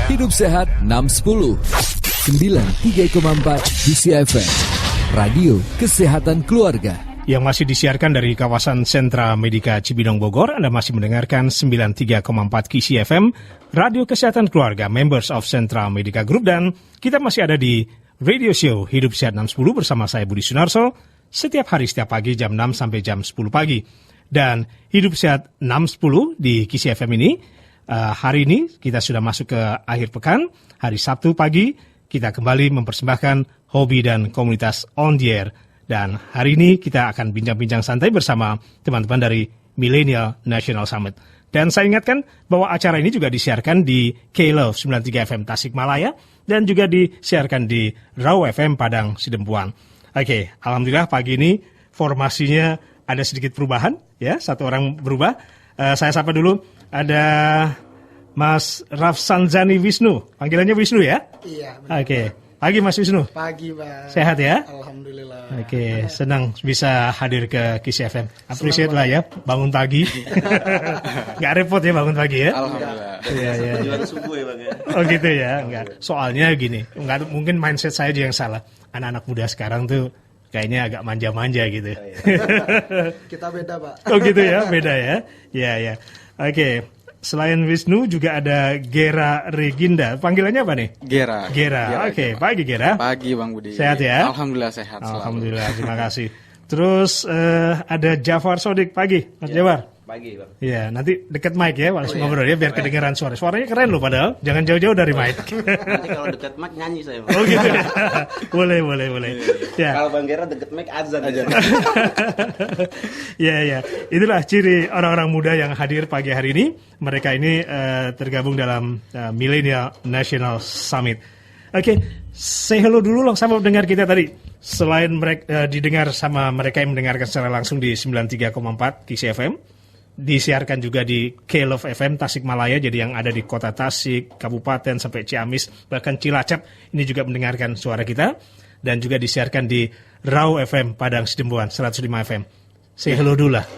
Hidup Sehat 610 93,4 KCFM Radio Kesehatan Keluarga. Yang masih disiarkan dari kawasan Sentra Medika Cibinong Bogor. Anda masih mendengarkan 93,4 KCFM Radio Kesehatan Keluarga, members of Sentra Medika Group, dan kita masih ada di radio show Hidup Sehat 610 bersama saya Budi Sunarso setiap hari, setiap pagi jam 6 sampai jam 10 pagi. Dan Hidup Sehat 610 di KCFM ini hari ini kita sudah masuk ke akhir pekan. Hari Sabtu pagi kita kembali mempersembahkan hobi dan komunitas on the air. Dan hari ini kita akan bincang-bincang santai bersama teman-teman dari Millennial National Summit. Dan saya ingatkan bahwa acara ini juga disiarkan di K-Love 93 FM Tasikmalaya dan juga disiarkan di Raw FM Padang Sidempuan. Oke, alhamdulillah pagi ini formasinya ada sedikit perubahan, ya, satu orang berubah. Saya sapa dulu, ada Mas Rafsanjani Wisnu, panggilannya Wisnu ya? Iya. Oke. Pagi Mas Wisnu. Pagi Pak. Sehat ya? Alhamdulillah. Oke, senang bisa hadir ke KCFM. Appreciate lah ya, bangun pagi. Nggak repot ya bangun pagi ya? Alhamdulillah. Iya. Tujuan subuh ya Bang ya? Oh gitu ya, enggak. Soalnya gini, enggak, mungkin mindset saya aja yang salah. Anak-anak muda sekarang tuh kayaknya agak manja-manja gitu. Kita beda Pak. Oh gitu ya, beda ya? Iya. Oke. Selain Wisnu juga ada Gera Reginda. Panggilannya apa nih? Gera. Oke, pagi Gera. Pagi Bang Budi. Sehat ya? Alhamdulillah sehat selalu. Alhamdulillah, terima kasih. Terus ada Jafar Sodik. Pagi, Mas Jafar. Pagi Bang. Iya, nanti deket mic ya, harus ngobrol ya, biar kedengeran suara. Suaranya keren loh padahal, jangan jauh-jauh dari mic. Nanti kalau deket mic nyanyi saya Bang. Oh gitu ya? Boleh. Ya. Kalau Bang Gera deket mic azan. Ya. Itulah ciri orang-orang muda yang hadir pagi hari ini. Mereka ini tergabung dalam Millennial National Summit. Oke, say hello dulu loh sama pendengar kita tadi. Selain mereka didengar sama mereka yang mendengarkan secara langsung di 93,4 KCFM, disiarkan juga di K-Love FM Tasikmalaya, jadi yang ada di kota Tasik, Kabupaten sampai Ciamis, bahkan Cilacap ini juga mendengarkan suara kita, dan juga disiarkan di Raw FM Padang Sidempuan 105 FM. Say hello dulu lah.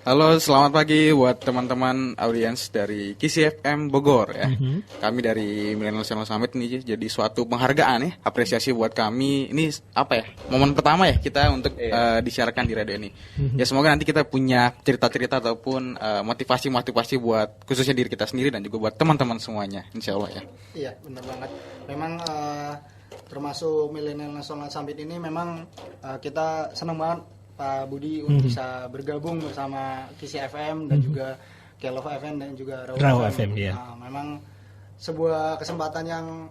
Halo, selamat pagi buat teman-teman audiens dari KCFM Bogor ya. Kami dari Millennial National Summit ini jadi suatu penghargaan ya, apresiasi buat kami. Ini apa ya? Momen pertama ya kita untuk disiarkan di radio ini. Ya semoga nanti kita punya cerita-cerita ataupun motivasi-motivasi buat khususnya diri kita sendiri dan juga buat teman-teman semuanya, insya Allah ya. Iya, benar banget. Memang termasuk Millennial National Summit ini memang kita senang banget Pak Budi untuk bisa bergabung bersama KCFM dan juga K-Love FM dan juga Raw FM. Ya. Memang sebuah kesempatan yang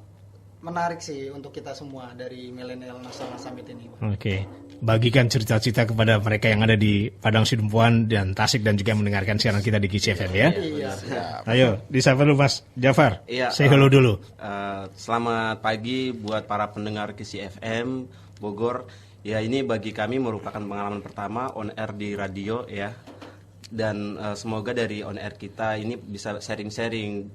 menarik sih untuk kita semua dari Millennial National Summit ini. Oke. Bagikan cerita-cerita kepada mereka yang ada di Padang Sidempuan dan Tasik dan juga mendengarkan siaran kita di KCFM ya. Iya. Ayo, disapa dulu Mas Jafar. Iya. Say hello dulu. Selamat pagi buat para pendengar KCFM Bogor. Ya, ini bagi kami merupakan pengalaman pertama on air di radio ya. Dan semoga dari on air kita ini bisa sharing-sharing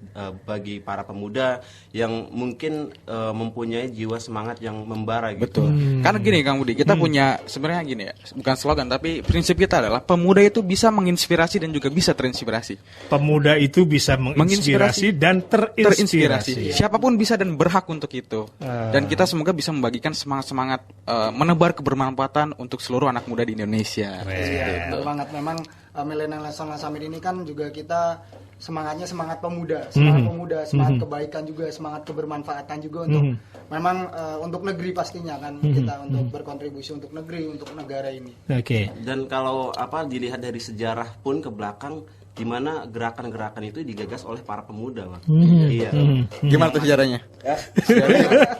bagi para pemuda yang mungkin mempunyai jiwa semangat yang membara gitu. Betul. Karena gini Kang Budi, kita punya sebenarnya gini ya, bukan slogan tapi prinsip kita adalah pemuda itu bisa menginspirasi dan juga bisa terinspirasi. Pemuda itu bisa menginspirasi dan terinspirasi. Siapapun bisa dan berhak untuk itu. Dan kita semoga bisa membagikan semangat-semangat menebar kebermanfaatan untuk seluruh anak muda di Indonesia. Iya, benar banget. Memang Millennial National Summit ini kan juga kita semangatnya semangat pemuda, semangat kebaikan juga, semangat kebermanfaatan juga untuk memang untuk negeri pastinya kan kita untuk berkontribusi untuk negeri, untuk negara ini. Oke. Dan kalau dilihat dari sejarah pun ke belakang, di mana gerakan-gerakan itu digagas oleh para pemuda, Bang. Iya. Gimana tuh sejarahnya?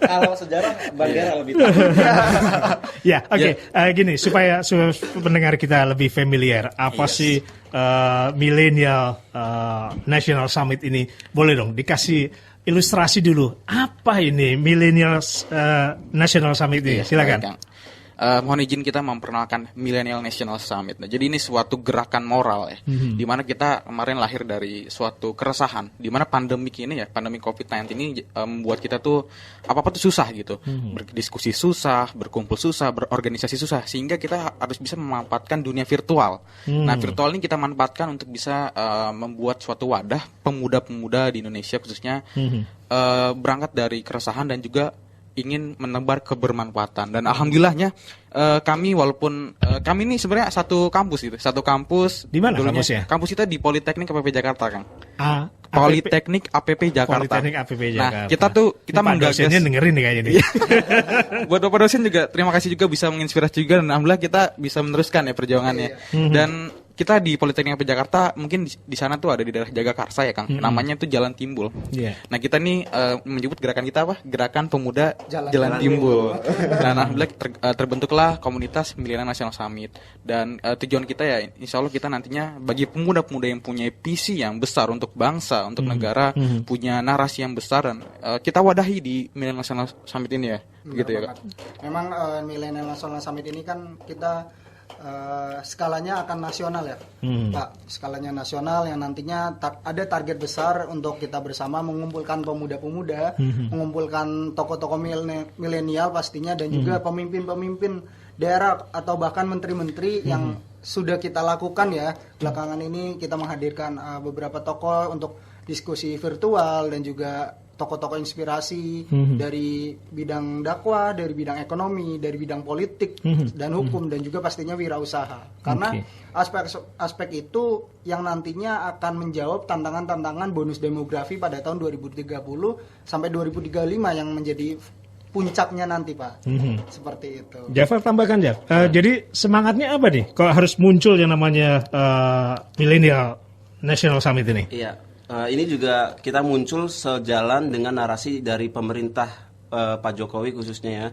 Kalau sejarah Bang Gera lebih tahu. Ya, oke. Gini, supaya pendengar kita lebih familiar, apa sih Millennial National Summit ini? Boleh dong dikasih ilustrasi dulu. Apa ini Millennial National Summit ini? Silakan. mohon izin kita memperkenalkan Millennial National Summit. Nah, jadi ini suatu gerakan moral ya, di mana kita kemarin lahir dari suatu keresahan, di mana pandemi ini ya, pandemi COVID-19 ini membuat kita tuh apa-apa tuh susah gitu, berdiskusi susah, berkumpul susah, berorganisasi susah, sehingga kita harus bisa memanfaatkan dunia virtual. Nah, virtual ini kita manfaatkan untuk bisa membuat suatu wadah pemuda-pemuda di Indonesia khususnya berangkat dari keresahan dan juga ingin menebar kebermanfaatan. Dan alhamdulillahnya kami walaupun kami ini sebenarnya satu kampus gitu, satu kampus. Di mana dulunya, kampusnya? Kampus kita di Politeknik APP Jakarta, Kang. APP. Politeknik APP Jakarta. Politeknik APP Jakarta. Nah, kita menggagas. Dosennya dengerin nih kayaknya nih. Buat Bapak dosen juga terima kasih juga bisa menginspirasi juga, dan alhamdulillah kita bisa meneruskan ya perjuangannya. Dan kita di Politeknik APP Jakarta mungkin di sana tuh ada di daerah Jagakarsa ya, Kang. Namanya tuh Jalan Timbul. Nah, kita nih menyebut gerakan kita apa? Gerakan Pemuda Jalan Timbul. Nah, alhamdulillah terbentuklah komunitas Millennial National Summit, dan tujuan kita ya insya Allah kita nantinya bagi pemuda-pemuda yang punya visi yang besar untuk bangsa, untuk negara, punya narasi yang besar, dan kita wadahi di Millennial National Summit ini ya. Begitu ya, Kak. Memang Millennial National Summit ini kan kita skalanya akan nasional ya, Pak. Skalanya nasional yang nantinya ada target besar untuk kita bersama mengumpulkan pemuda-pemuda, mengumpulkan tokoh-tokoh milenial pastinya, dan juga pemimpin-pemimpin daerah atau bahkan menteri-menteri yang sudah kita lakukan ya. Belakangan ini kita menghadirkan beberapa tokoh untuk diskusi virtual, dan juga tokoh-tokoh inspirasi dari bidang dakwah, dari bidang ekonomi, dari bidang politik dan hukum, dan juga pastinya wirausaha. Karena aspek itu yang nantinya akan menjawab tantangan-tantangan bonus demografi pada tahun 2030 sampai 2035 yang menjadi puncaknya nanti, Pak. Seperti itu. Jafar, tambahkan, Jaf. Jadi semangatnya apa nih? Kok harus muncul yang namanya Millennial National Summit ini? Iya. Ini juga kita muncul sejalan dengan narasi dari pemerintah Pak Jokowi khususnya ya,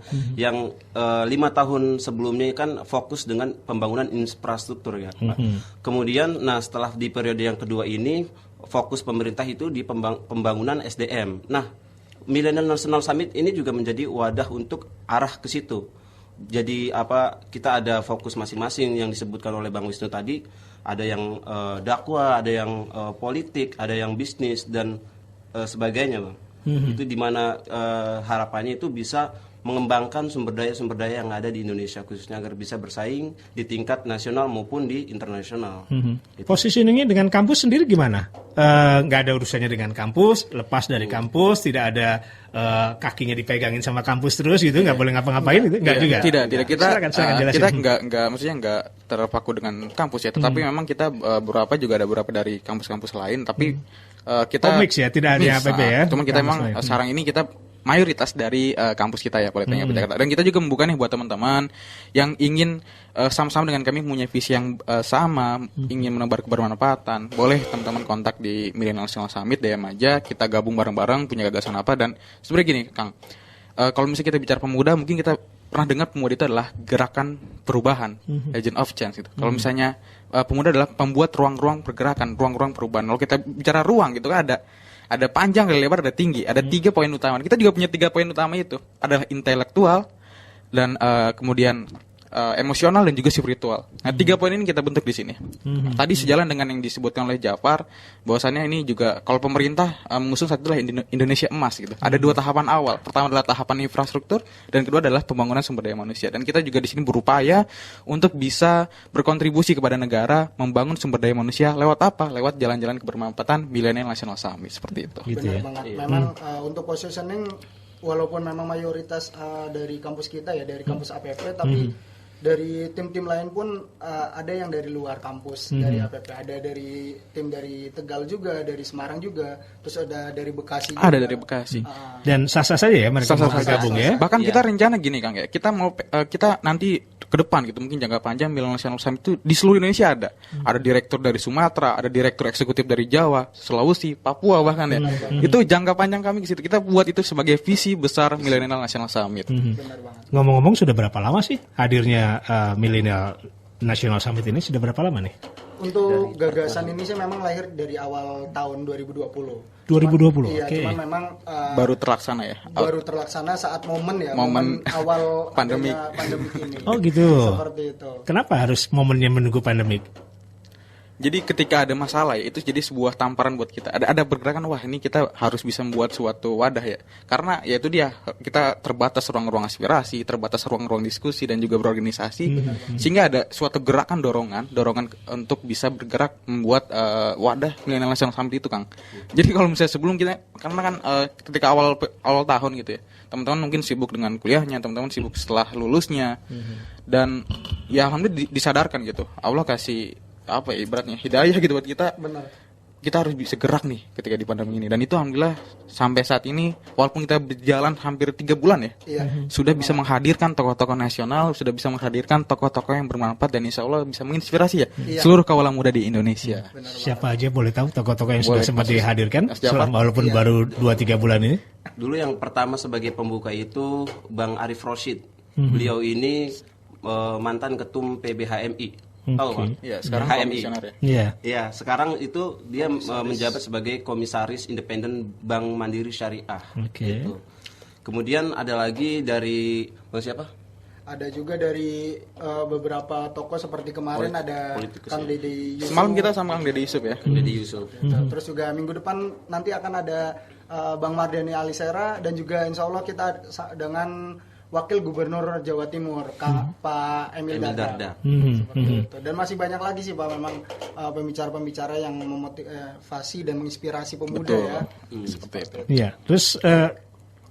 yang 5 tahun sebelumnya kan fokus dengan pembangunan infrastruktur ya, Pak. Kemudian, nah setelah di periode yang kedua ini fokus pemerintah itu di pembangunan SDM. Nah, Millennial National Summit ini juga menjadi wadah untuk arah ke situ. Jadi kita ada fokus masing-masing yang disebutkan oleh Bang Wisnu tadi. Ada yang dakwah, ada yang politik, ada yang bisnis dan sebagainya, Bang. Itu dimana harapannya itu bisa mengembangkan sumber daya yang ada di Indonesia khususnya agar bisa bersaing di tingkat nasional maupun di internasional. Positioningnya dengan kampus sendiri gimana? Nggak ada urusannya dengan kampus, lepas dari kampus, tidak ada kakinya dipegangin sama kampus terus gitu, nggak boleh ngapa-ngapain gitu, nggak juga? Tidak. Kita silakan maksudnya nggak terpaku dengan kampus ya, tetapi memang kita ada beberapa dari kampus-kampus lain, tapi kita mix ya, tidak hanya APP ya. Cuman kita memang sekarang ini kita mayoritas dari kampus kita ya, Politeknik Jakarta. Dan kita juga membuka nih buat teman-teman yang ingin sama-sama dengan kami punya visi yang sama, ingin menebar kebermanfaatan. Boleh teman-teman kontak di Millennial National Summit, DM aja, kita gabung bareng-bareng, punya gagasan apa. Dan sebenarnya gini, Kang, kalau misalnya kita bicara pemuda, mungkin kita pernah dengar pemuda itu adalah gerakan perubahan, agent of change gitu. Kalau misalnya pemuda adalah pembuat ruang-ruang pergerakan, ruang-ruang perubahan. Kalau kita bicara ruang gitu kan ada panjang, ada lebar, ada tinggi. Ada 3 poin utama. Kita juga punya 3 poin utama itu. Adalah intelektual, dan kemudian emosional, dan juga spiritual. Nah, 3 poin ini kita bentuk di sini. Tadi sejalan dengan yang disebutkan oleh Jafar, bahwasannya ini juga kalau pemerintah mengusung satu adalah Indonesia Emas gitu. Ada 2 tahapan awal. Pertama adalah tahapan infrastruktur, dan kedua adalah pembangunan sumber daya manusia. Dan kita juga di sini berupaya untuk bisa berkontribusi kepada negara membangun sumber daya manusia lewat apa? Lewat jalan-jalan kebermanfaatan Millennial National Summit seperti itu. Benar banget. Memang untuk positioning, walaupun memang mayoritas dari kampus kita ya, dari kampus APP, tapi dari tim-tim lain pun ada yang dari luar kampus, dari APP, ada dari tim dari Tegal juga, dari Semarang juga, terus ada dari Bekasi juga. Ada dari Bekasi. Dan sah-sah saja ya mereka mau bergabung ya. Bahkan kita rencana gini, Kang ya. Kita nanti ke depan gitu, mungkin jangka panjang Millennial National Summit itu di seluruh Indonesia ada. Ada direktur dari Sumatera, ada direktur eksekutif dari Jawa, Sulawesi, Papua bahkan ya. Itu jangka panjang kami ke situ. Kita buat itu sebagai visi besar Millennial National Summit. Benar banget. Ngomong-ngomong, sudah berapa lama sih hadirnya Millennial National Summit ini sudah berapa lama nih? Untuk gagasan ini sih memang lahir dari awal tahun 2020. 2020, Iya, oke. cuman memang Baru terlaksana ya. baru terlaksana saat momen Momen awal pandemik. adanya pandemik ini. Oh gitu. Seperti itu. Kenapa harus momennya menunggu pandemik? Jadi ketika ada masalah ya, itu jadi sebuah tamparan buat kita. Ada pergerakan, wah ini kita harus bisa membuat suatu wadah ya. Karena ya itu dia, kita terbatas ruang-ruang aspirasi, terbatas ruang-ruang diskusi dan juga berorganisasi. Sehingga ada suatu gerakan dorongan untuk bisa bergerak membuat wadah Millennial National Summit itu, Kang. Jadi kalau misalnya sebelum kita, karena kan ketika awal tahun gitu ya, teman-teman mungkin sibuk dengan kuliahnya, teman-teman sibuk setelah lulusnya. Dan ya alhamdulillah disadarkan gitu. Allah kasih apa ya, ibaratnya hidayah gitu buat kita. Benar. Kita harus bisa gerak nih ketika di pandemi ini, dan itu alhamdulillah sampai saat ini walaupun kita berjalan hampir 3 bulan ya, sudah bisa menghadirkan tokoh-tokoh nasional, sudah bisa menghadirkan tokoh-tokoh yang bermanfaat, dan insya Allah bisa menginspirasi ya seluruh kaula muda di Indonesia. Siapa aja boleh tahu tokoh-tokoh yang sudah Boleh, sempat Mas dihadirkan Jafar. walaupun baru 2-3 bulan ini? Dulu yang pertama sebagai pembuka itu Bang Arif Roshid. Beliau ini mantan ketum PBHMI. Tahu Bang? Iya, sekarang HMI. komisioner ya. Iya. Ya, sekarang itu dia menjabat sebagai Komisaris Independen Bank Mandiri Syariah. Oke. Gitu. Kemudian ada lagi dari siapa? Ada juga dari beberapa tokoh seperti kemarin ada politikus Kang ya. Dede Yusuf. Semalam kita sama Kang Deddy Yusuf ya. Deddy Yusuf. Terus juga minggu depan nanti akan ada Bang Mardhani Alisera, dan juga insya Allah kita dengan Wakil Gubernur Jawa Timur, Pak Emil Dardak. Seperti itu. Dan masih banyak lagi sih Pak, memang pembicara-pembicara yang memotivasi dan menginspirasi pemuda. Betul. Ya. Seperti itu. Iya. Terus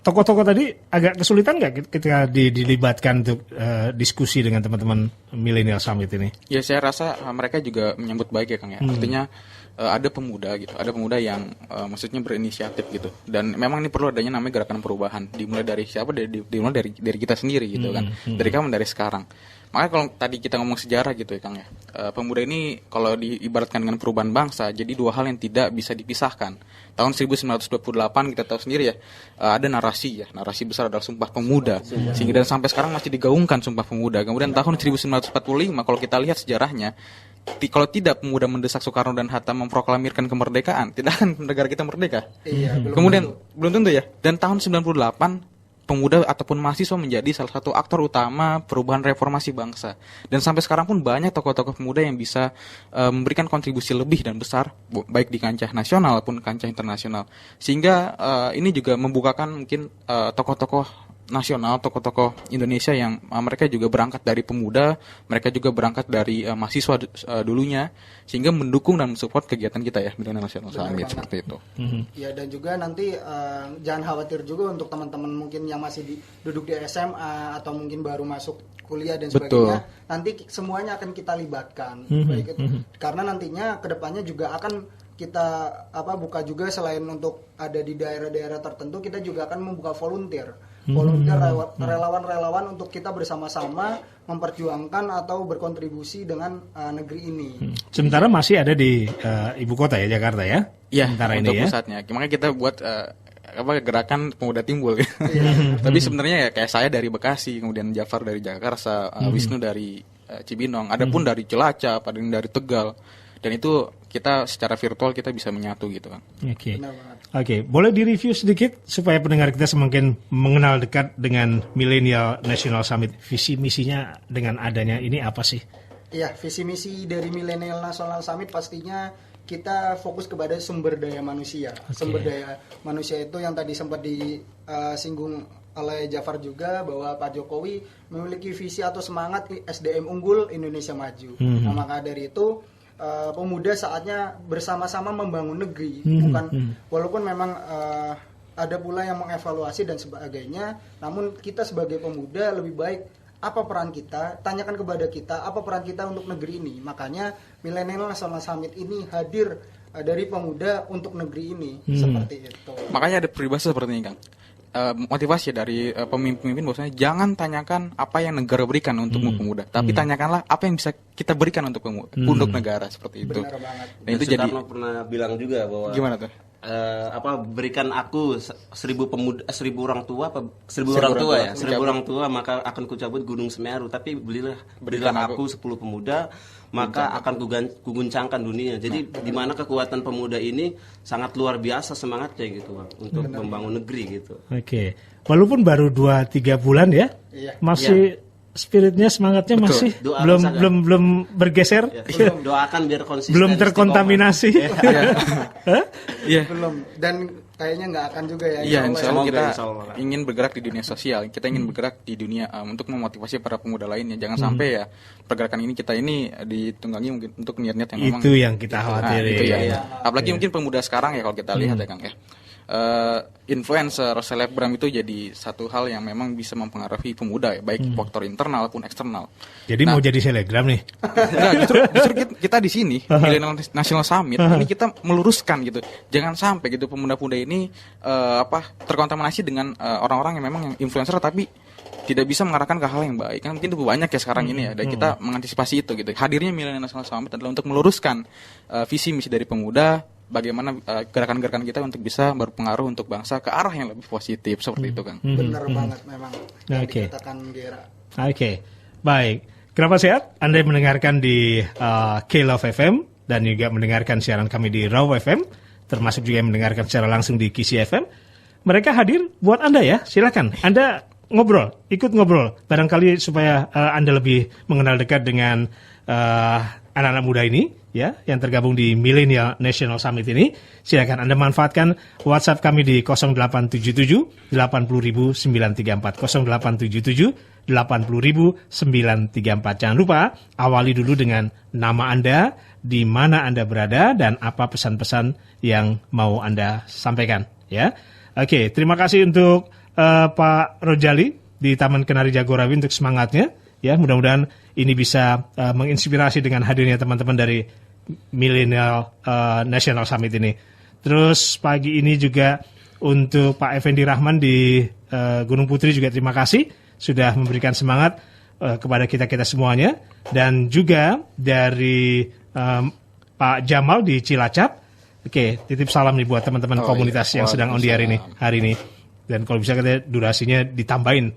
tokoh-tokoh tadi agak kesulitan nggak ketika dilibatkan untuk diskusi dengan teman-teman Millennial Summit ini? Ya saya rasa mereka juga menyambut baik ya Kang ya. Artinya ada pemuda gitu, ada pemuda yang maksudnya berinisiatif gitu. Dan memang ini perlu adanya namanya gerakan perubahan. Dimulai dari siapa? Dimulai dari kita sendiri gitu kan. Dari kamu, dari sekarang. Makanya kalau tadi kita ngomong sejarah gitu ya Kang ya. Pemuda ini kalau diibaratkan dengan perubahan bangsa, jadi dua hal yang tidak bisa dipisahkan. Tahun 1928 kita tahu sendiri ya, ada narasi besar adalah Sumpah Pemuda. Sehingga dan sampai sekarang masih digaungkan Sumpah Pemuda. Kemudian tahun 1945 kalau kita lihat sejarahnya, kalau tidak pemuda mendesak Soekarno dan Hatta memproklamirkan kemerdekaan, tidak akan negara kita merdeka. Iya, Kemudian belum tentu ya. Dan tahun 98 pemuda ataupun mahasiswa menjadi salah satu aktor utama perubahan reformasi bangsa. Dan sampai sekarang pun banyak tokoh-tokoh pemuda yang bisa memberikan kontribusi lebih dan besar baik di kancah nasional maupun kancah internasional. Sehingga ini juga membukakan mungkin tokoh-tokoh nasional, tokoh-tokoh Indonesia yang mereka juga berangkat dari pemuda, mereka juga berangkat dari mahasiswa dulunya, sehingga mendukung dan mensupport kegiatan kita ya, Millennial National Summit seperti itu. Ya, dan juga nanti jangan khawatir juga untuk teman-teman mungkin yang masih duduk di SMA atau mungkin baru masuk kuliah dan sebagainya. Betul. Nanti semuanya akan kita libatkan. Baik itu. Karena nantinya kedepannya juga akan kita buka juga, selain untuk ada di daerah-daerah tertentu, kita juga akan membuka volunteer relawan-relawan untuk kita bersama-sama memperjuangkan atau berkontribusi dengan negeri ini. Sementara masih ada di ibu kota ya, Jakarta ya? Iya, sementara untuk ini ya. pusatnya. Makanya kita buat gerakan pemuda timbul. Tapi sebenarnya ya kayak saya dari Bekasi, kemudian Jafar dari Jakarta, Wisnu dari Cibinong, ada pun dari Cilacap, ada yang dari Tegal. Dan itu kita secara virtual kita bisa menyatu gitu kan. Oke. Benar banget. Oke, boleh direview sedikit supaya pendengar kita semakin mengenal dekat dengan Millennial National Summit. Visi misinya dengan adanya ini apa sih? Iya, visi misi dari Millennial National Summit pastinya kita fokus kepada sumber daya manusia. Sumber daya manusia itu yang tadi sempat disinggung oleh Jafar juga, bahwa Pak Jokowi memiliki visi atau semangat SDM unggul Indonesia maju. Nah, maka dari itu pemuda saatnya bersama-sama membangun negeri, walaupun memang ada pula yang mengevaluasi dan sebagainya, namun kita sebagai pemuda lebih baik apa peran kita, tanyakan kepada kita apa peran kita untuk negeri ini. Makanya Millennial National Summit ini hadir dari pemuda untuk negeri ini, seperti itu. Makanya ada peribahasa seperti ini Kang. Motivasi dari pemimpin-pemimpin bahwasanya jangan tanyakan apa yang negara berikan untuk pemuda, tapi tanyakanlah apa yang bisa kita berikan untuk negara, seperti itu. Benar banget. Dan itu Soekarno pernah bilang juga bahwa gimana tuh? berikan aku 1.000 pemuda, 1.000 orang tua, 1.000 orang tua ya, 1.000 orang tua, maka akan kucabut Gunung Semeru. Tapi berilah aku 10 pemuda, maka akan kuguncangkan dunia. Jadi di mana kekuatan pemuda ini sangat luar biasa semangatnya gitu Bang, untuk membangun negeri gitu. Oke. Walaupun baru 2-3 bulan ya, masih spiritnya, semangatnya masih belum bergeser. Ya, doakan biar konsisten. Belum terkontaminasi. Belum, dan kayaknya nggak akan juga ya. Iya, insya Allah kita insya Allah. ingin bergerak di dunia sosial. Kita ingin bergerak di dunia untuk memotivasi para pemuda lainnya. Jangan sampai ya pergerakan ini kita ini ditunggangi mungkin untuk niat-niat yang memang Itu yang kita khawatirin. itu ya. Apalagi mungkin pemuda sekarang ya kalau kita lihat ya Kang ya. Influencer, selebgram itu jadi satu hal yang memang bisa mempengaruhi pemuda ya, baik faktor internal maupun eksternal. Jadi mau jadi selebgram nih. Enggak, justru kita di sini Millennial National Summit ini kita meluruskan gitu. Jangan sampai gitu pemuda-pemuda ini terkontaminasi dengan orang-orang yang memang yang influencer tapi tidak bisa mengarahkan ke hal yang baik. Kan mungkin itu banyak ya sekarang ini ya. Dan kita mengantisipasi itu gitu. Hadirnya Millennial National Summit adalah untuk meluruskan visi misi dari pemuda, bagaimana gerakan-gerakan kita untuk bisa berpengaruh untuk bangsa ke arah yang lebih positif seperti itu Kang. Bener banget memang yang Oke. dikatakan Gera. Oke, baik. Kenapa sehat? Anda mendengarkan di K-Love FM dan juga mendengarkan siaran kami di Raw FM, termasuk juga yang mendengarkan secara langsung di Kisi FM. Mereka hadir buat Anda ya, silakan. Anda ikut ngobrol. Barangkali supaya Anda lebih mengenal dekat dengan anak-anak muda ini, ya, yang tergabung di Millennial National Summit ini. Silakan Anda manfaatkan WhatsApp kami di 0877 80934 0877 80934. Jangan lupa awali dulu dengan nama Anda, di mana Anda berada dan apa pesan-pesan yang mau Anda sampaikan, ya. Oke, terima kasih untuk Pak Rojali di Taman Kenari Jagorawi untuk semangatnya, ya. Mudah-mudahan ini bisa menginspirasi dengan hadirnya teman-teman dari Millennial National Summit ini. Terus pagi ini juga untuk Pak Effendi Rahman di Gunung Putri juga terima kasih sudah memberikan semangat kepada kita-kita semuanya. Dan juga dari Pak Jamal di Cilacap. Oke, titip salam nih buat teman-teman komunitas yang sedang on the air ini hari ini. Dan kalau bisa kita durasinya ditambahin.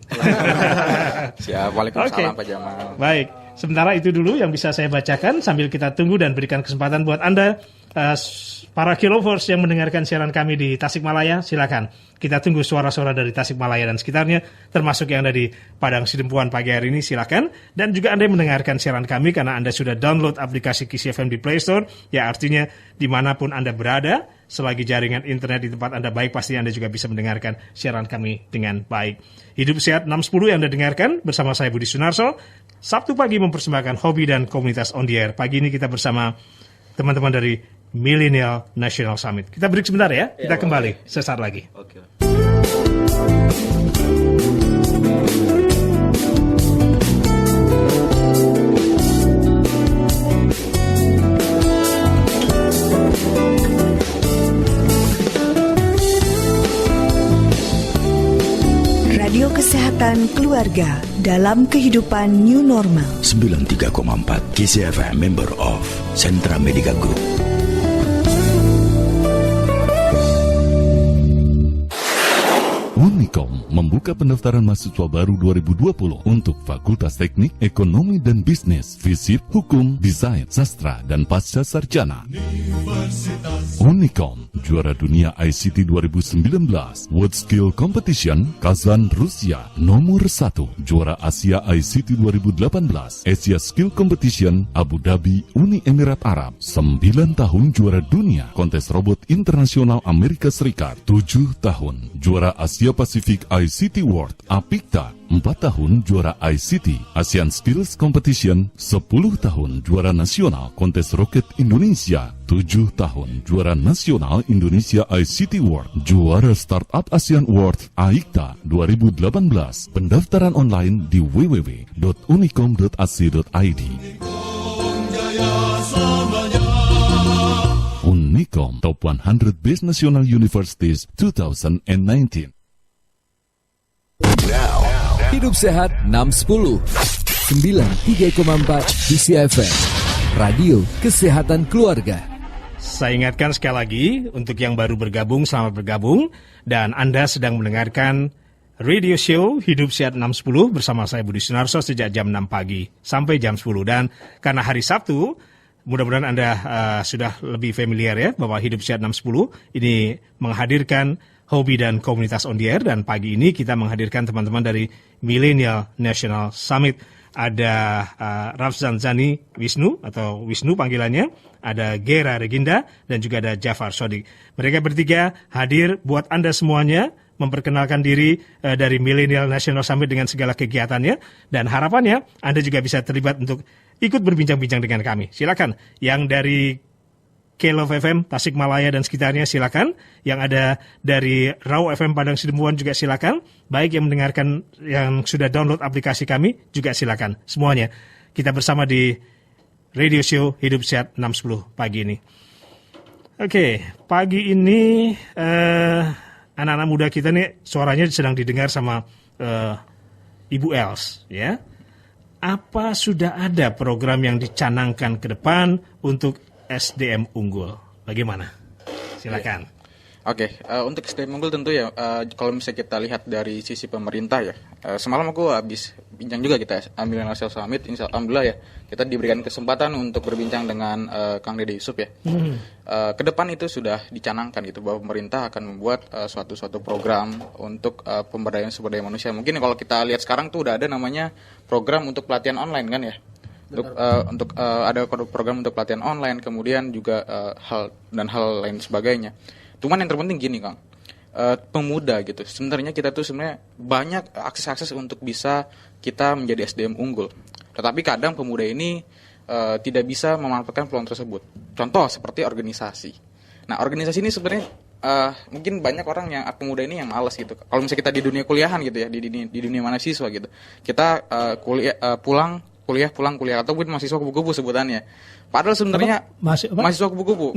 Siap, waalaikumsalam Pak Jamal. Baik, sementara itu dulu yang bisa saya bacakan sambil kita tunggu dan berikan kesempatan buat Anda para K-Lovers yang mendengarkan siaran kami di Tasikmalaya, silakan. Kita tunggu suara-suara dari Tasikmalaya dan sekitarnya, termasuk yang ada di Padang Sidempuan pagi hari ini, silakan. Dan juga Anda yang mendengarkan siaran kami karena Anda sudah download aplikasi Kisi FM di Play Store, ya artinya dimanapun Anda berada, selagi jaringan internet di tempat Anda baik, pasti Anda juga bisa mendengarkan siaran kami dengan baik. Hidup Sehat 610 yang Anda dengarkan bersama saya Budi Sunarso. Sabtu pagi mempersembahkan hobi dan komunitas on the air. Pagi ini kita bersama teman-teman dari Millennial National Summit. Kita break sebentar ya. Kita kembali sesaat lagi. Oke. Radio Kesehatan Keluarga dalam kehidupan new normal. 93,4 Kisi FM, member of Sentra Medica Group. Unicom membuka pendaftaran mahasiswa baru 2020 untuk Fakultas Teknik, Ekonomi dan Bisnis, Fisip, Hukum, Desain, Sastra, dan Pasca Sarjana. Unicom, juara dunia ICT 2019, World Skill Competition, Kazan, Rusia, nomor 1, juara Asia ICT 2018, Asia Skill Competition, Abu Dhabi, Uni Emirat Arab, 9 tahun juara dunia, Kontes Robot Internasional Amerika Serikat, 7 tahun, juara Asia Pasifik ICT World, APIKTA, 4 tahun juara ICT, ASEAN Skills Competition, 10 tahun juara nasional Kontes Roket Indonesia, 7 tahun juara nasional Indonesia ICT World, juara Startup ASEAN World AIKTA 2018. Pendaftaran online di www.unicom.ac.id. Unicom Top 100 Best National Universities 2019. Hidup Sehat 610 93,4 KCFM Radio Kesehatan Keluarga. Saya ingatkan sekali lagi untuk yang baru bergabung, selamat bergabung, dan Anda sedang mendengarkan Radio Show Hidup Sehat 610 bersama saya Budi Sunarso sejak jam 6 pagi sampai jam 10. Dan karena hari Sabtu, mudah-mudahan Anda sudah lebih familiar ya bahwa Hidup Sehat 610 ini menghadirkan hobi dan komunitas on the air, dan pagi ini kita menghadirkan teman-teman dari Millennial National Summit. Ada Rafzan Zani Wisnu atau Wisnu panggilannya, ada Gera Reginda, dan juga ada Jafar Sodik. Mereka bertiga hadir buat Anda semuanya, memperkenalkan diri dari Millennial National Summit dengan segala kegiatannya, dan harapannya Anda juga bisa terlibat untuk ikut berbincang-bincang dengan kami. Silakan, yang dari K-Love FM, Tasikmalaya dan sekitarnya silakan. Yang ada dari Raw FM Padang Sidempuan juga silakan. Baik yang mendengarkan, yang sudah download aplikasi kami juga silakan. Semuanya kita bersama di Radio Show Hidup Sehat 610 pagi ini. Oke, pagi ini anak-anak muda kita nih suaranya sedang didengar sama Ibu Els, ya. Apa sudah ada program yang dicanangkan ke depan untuk SDM unggul? Bagaimana? Silakan. Oke, untuk SDM unggul tentu ya, kalau misalnya kita lihat dari sisi pemerintah ya, semalam aku habis bincang juga kita Millennial National Summit, alhamdulillah ya, kita diberikan kesempatan untuk berbincang dengan Kang Dede Yusuf ya. Ke depan itu sudah dicanangkan gitu bahwa pemerintah akan membuat suatu program untuk pemberdayaan sumber daya manusia. Mungkin kalau kita lihat sekarang tuh udah ada namanya program untuk pelatihan online kan ya. Untuk ada program untuk pelatihan online, kemudian juga hal lain sebagainya. Cuman yang terpenting gini Kang, pemuda gitu. Sebenarnya kita tuh sebenarnya banyak akses untuk bisa kita menjadi SDM unggul. Tetapi kadang pemuda ini tidak bisa memanfaatkan peluang tersebut. Contoh seperti organisasi. Nah, organisasi ini sebenarnya mungkin banyak orang yang pemuda ini yang malas gitu. Kalau misalnya kita di dunia kuliahan gitu ya, di dunia mahasiswa gitu, kita pulang kuliah ataupun mahasiswa kupu-kupu sebutannya. Padahal sebenarnya mahasiswa kupu-kupu,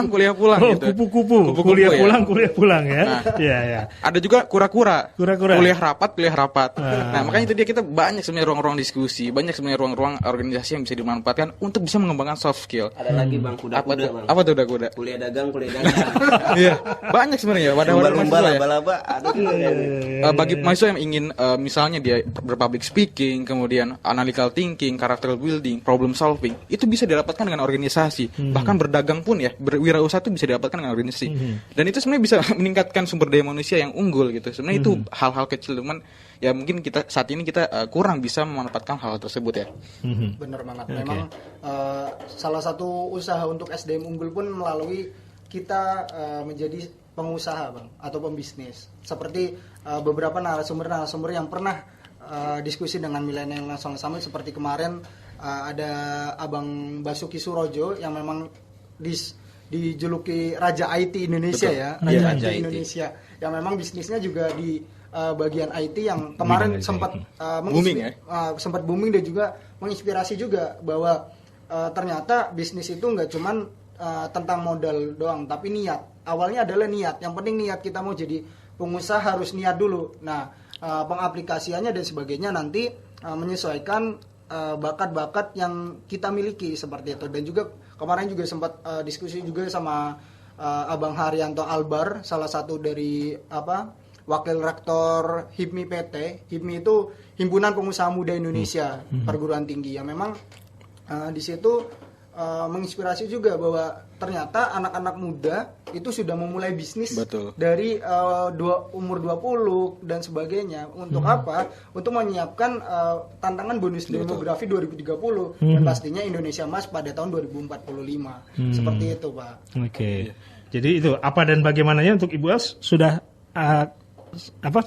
kuliah pulang gitu. Kupu-kupu, kuliah pulang ya. Nah, ya. Ada juga kura-kura. Kuliah rapat. Nah, makanya itu dia kita banyak sebenarnya ruang-ruang diskusi, banyak sebenarnya ruang-ruang organisasi yang bisa dimanfaatkan untuk bisa mengembangkan soft skill. Ada lagi Bang, kuda-kuda Bang. Apa tuh kuda-kuda? Kuliah dagang. Iya, banyak sebenarnya wadah-wadah Lumba-lumba, mahasiswa ya. laba-laba, ada. Bagi mahasiswa yang ingin misalnya dia berpublic speaking, kemudian analytical thinking, character building, problem solving, itu bisa didapatkan dengan organisasi. Bahkan berdagang pun ya, berwirausaha itu bisa didapatkan dengan organisasi. Dan itu sebenarnya bisa meningkatkan sumber daya manusia yang unggul gitu. Sebenarnya itu hal-hal kecil, cuman ya mungkin kita saat ini kita kurang bisa memanfaatkan hal tersebut ya. Benar banget. Memang salah satu usaha untuk SDM unggul pun melalui kita menjadi pengusaha Bang, atau pembisnis. Seperti beberapa narasumber yang pernah diskusi dengan Millennial National Summit, seperti kemarin ada Abang Basuki Surojo yang memang dijuluki Raja IT Indonesia. Betul. Ya, Raja IT Indonesia, yang memang bisnisnya juga di bagian IT yang kemarin sempat booming dan juga menginspirasi juga bahwa ternyata bisnis itu nggak cuman tentang modal doang, tapi niat. Awalnya adalah niat. Yang penting niat, kita mau jadi pengusaha harus niat dulu. Nah, pengaplikasiannya dan sebagainya nanti menyesuaikan bakat-bakat yang kita miliki seperti itu. Dan juga kemarin juga sempat diskusi juga sama Abang Haryanto Albar, salah satu dari Wakil Rektor HIPMI PT. HIPMI itu Himpunan Pengusaha Muda Indonesia, perguruan tinggi, yang memang di situ menginspirasi juga bahwa ternyata anak-anak muda itu sudah memulai bisnis. Betul. Dari umur 20 dan sebagainya. Untuk apa? Untuk menyiapkan tantangan bonus demografi 2030 dan pastinya Indonesia Emas pada tahun 2045. Seperti itu, Pak. Oke. Jadi itu apa dan bagaimananya untuk Ibu Els sudah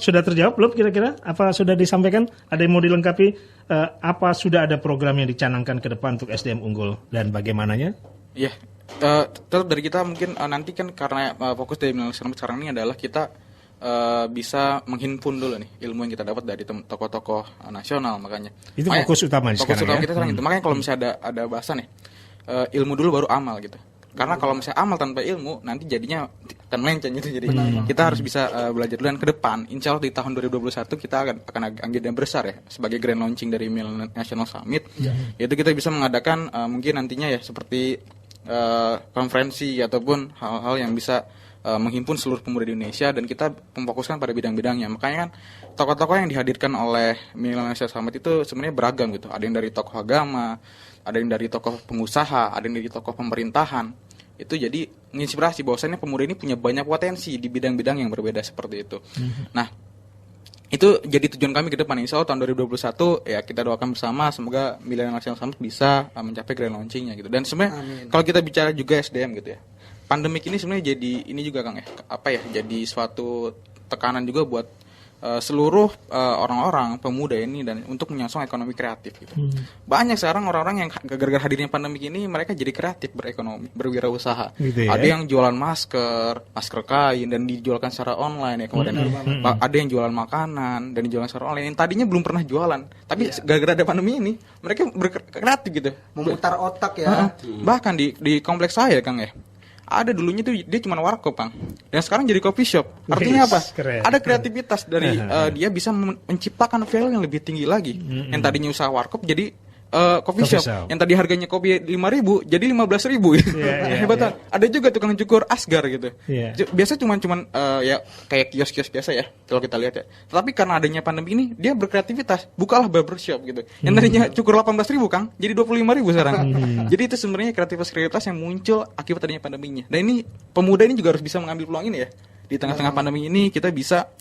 sudah terjawab belum kira-kira? Apa sudah disampaikan? Ada yang mau dilengkapi? Apa sudah ada program yang dicanangkan ke depan untuk SDM unggul dan bagaimananya? Iya, terus dari kita mungkin nanti kan karena fokus dari Millennial sekarang ini adalah kita bisa menghimpun dulu nih ilmu yang kita dapat dari tokoh-tokoh nasional, makanya. Itu fokus utama sekarang. Fokus utama kita sekarang itu. Makanya kalau misalnya ada bahasan nih, ilmu dulu baru amal gitu. Karena kalau misalnya amal tanpa ilmu, nanti jadinya akan melenceng gitu. Jadi kita harus bisa belajar dulu. Dan ke depan, insya Allah di tahun 2021 kita akan agenda besar ya, sebagai grand launching dari Millennial National Summit. Yaitu kita bisa mengadakan mungkin nantinya ya seperti konferensi ataupun hal-hal yang bisa menghimpun seluruh pemuda di Indonesia, dan kita memfokuskan pada bidang-bidangnya. Makanya kan tokoh-tokoh yang dihadirkan oleh Millennial National Summit itu sebenarnya beragam gitu. Ada yang dari tokoh agama, ada yang dari tokoh pengusaha, ada yang dari tokoh pemerintahan. Itu jadi menginspirasi bahwasannya pemuda ini punya banyak potensi di bidang-bidang yang berbeda seperti itu. Nah, itu jadi tujuan kami ke depan. Insya Allah tahun 2021 ya kita doakan bersama semoga Millennial National Summit bisa mencapai grand launching-nya gitu. Dan sebenarnya kalau kita bicara juga SDM gitu ya, pandemik ini sebenarnya jadi ini juga Kang ya, jadi suatu tekanan juga buat seluruh orang-orang pemuda ini dan untuk menyongsong ekonomi kreatif gitu. Banyak sekarang orang-orang yang gara-gara hadirnya pandemi ini mereka jadi kreatif berekonomi, berwirausaha. Gitu ya? Ada yang jualan masker kain dan dijualkan secara online ya kemarin. Ada yang jualan makanan dan dijualkan secara online. Yang tadinya belum pernah jualan, tapi gara-gara ada pandemi ini mereka berkreatif gitu. Memutar otak ya. Bahkan di kompleks saya Kang ya, ada dulunya tuh dia cuma warkop Bang, dan sekarang jadi coffee shop. Artinya apa? Keren. Ada kreativitas dari dia bisa menciptakan value yang lebih tinggi lagi. Yang tadinya usaha warkop jadi coffee shop. Yang tadi harganya kopi 5.000 jadi 15.000. Hebat. Ada juga tukang cukur Asgar gitu. Biasa cuman ya kayak kios-kios biasa ya kalau kita lihat ya. Tapi karena adanya pandemi ini dia berkreativitas, bukalah barbershop gitu. Yang tadinya cukur 18.000 Kang jadi 25.000 sekarang. Jadi itu sebenarnya kreativitas yang muncul akibat adanya pandeminya. Dan ini pemuda ini juga harus bisa mengambil peluang ini ya. Di tengah-tengah pandemi ini kita bisa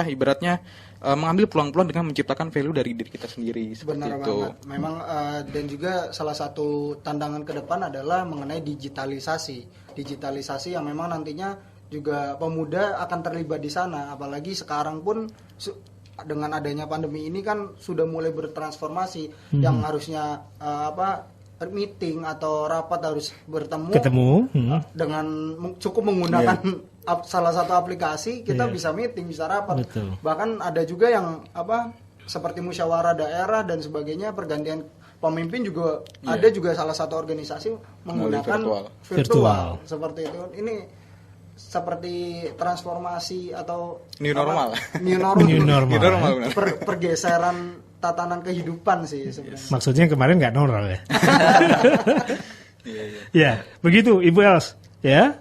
ibaratnya mengambil peluang-peluang dengan menciptakan value dari diri kita sendiri. Benar banget. Memang dan juga salah satu tantangan ke depan adalah mengenai digitalisasi yang memang nantinya juga pemuda akan terlibat di sana. Apalagi sekarang pun dengan adanya pandemi ini kan sudah mulai bertransformasi. Yang harusnya meeting atau rapat harus ketemu dengan cukup menggunakan salah satu aplikasi kita bisa meeting, bisa rapat. Betul. Bahkan ada juga yang seperti musyawarah daerah dan sebagainya, pergantian pemimpin juga ada juga salah satu organisasi menggunakan virtual seperti itu. Ini seperti transformasi atau new normal. Pergeseran tatanan kehidupan sih sebenarnya. Maksudnya kemarin nggak normal ya? Ya, begitu Ibu Els. Ya,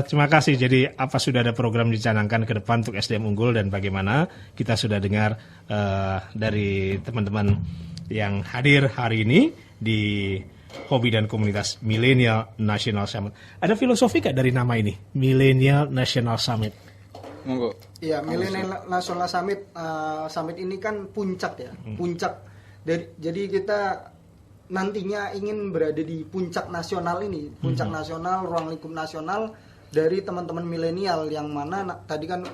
terima kasih. Jadi apa sudah ada program dicanangkan ke depan untuk SDM unggul dan bagaimana kita sudah dengar dari teman-teman yang hadir hari ini di Hobi dan Komunitas Millennial National Summit. Ada filosofi nggak dari nama ini, Millennial National Summit? Monggo. Iya, Millennial National Summit. Summit ini kan puncak ya, puncak. Jadi kita nantinya ingin berada di puncak nasional ini, puncak nasional, ruang lingkup nasional dari teman-teman milenial yang mana tadi kan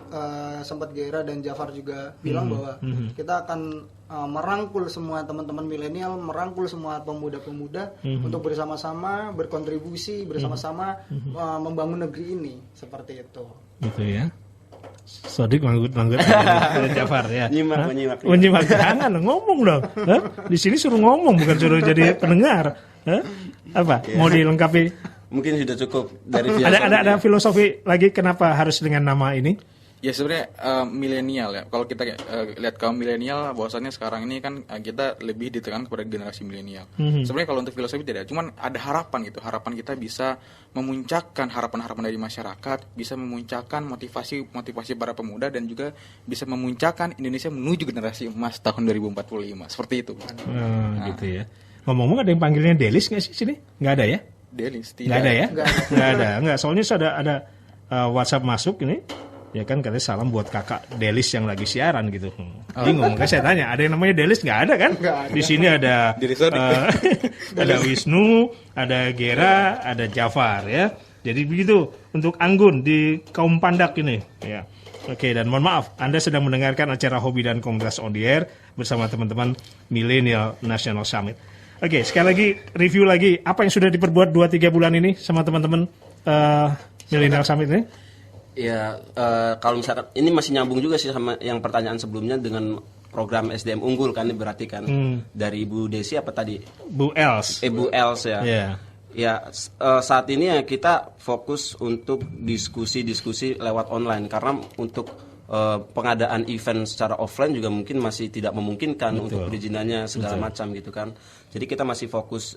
sempat Gera dan Jafar juga bilang bahwa kita akan merangkul semua teman-teman milenial, merangkul semua pemuda-pemuda untuk bersama-sama berkontribusi, bersama-sama membangun negeri ini, seperti itu. Gitu ya. Sodik manggut Jafar ya. Menyimak. Jangan ngomong dong. Di sini suruh ngomong bukan suruh jadi pendengar. Apa? Ya. Mau dilengkapi? Mungkin sudah cukup dari ada filosofi lagi kenapa harus dengan nama ini? Ya sebenarnya milenial ya. Kalau kita lihat kaum milenial, bahwasannya sekarang ini kan kita lebih ditekan kepada generasi milenial. Sebenarnya kalau untuk filosofi tidak, cuman ada harapan gitu. Harapan kita bisa memuncakkan harapan-harapan dari masyarakat, bisa memuncakkan motivasi para pemuda dan juga bisa memuncakkan Indonesia menuju generasi emas tahun 2045. Seperti itu. Gitu ya. Ngomong-ngomong ada yang panggilnya Delis nggak sih sini? Nggak ada ya? Delis tidak. Nggak ada ya? Nggak ada. Nggak. Soalnya ada WhatsApp masuk ini. Ya kan katanya salam buat kakak Delis yang lagi siaran gitu. Bingung, makanya saya tanya, ada yang namanya Delis nggak ada kan? Nggak ada. Di sini ada ada Wisnu, ada Gera, ada Jafar ya. Jadi begitu untuk Anggun di kaum Pandak ini. Ya. Oke, dan mohon maaf, Anda sedang mendengarkan acara Hobi dan Komunitas On The Air bersama teman-teman Millennial National Summit. Oke, sekali lagi review lagi apa yang sudah diperbuat 2-3 bulan ini sama teman-teman Millennial Summit ini. Ya, kalau misalkan ini masih nyambung juga sih sama yang pertanyaan sebelumnya dengan program SDM unggul kan, berarti kan dari Ibu Desi apa tadi? Bu Els. Bu Els ya. Yeah. Ya, saat ini ya kita fokus untuk diskusi-diskusi lewat online karena untuk pengadaan event secara offline juga mungkin masih tidak memungkinkan untuk perizinannya segala macam gitu kan. Jadi kita masih fokus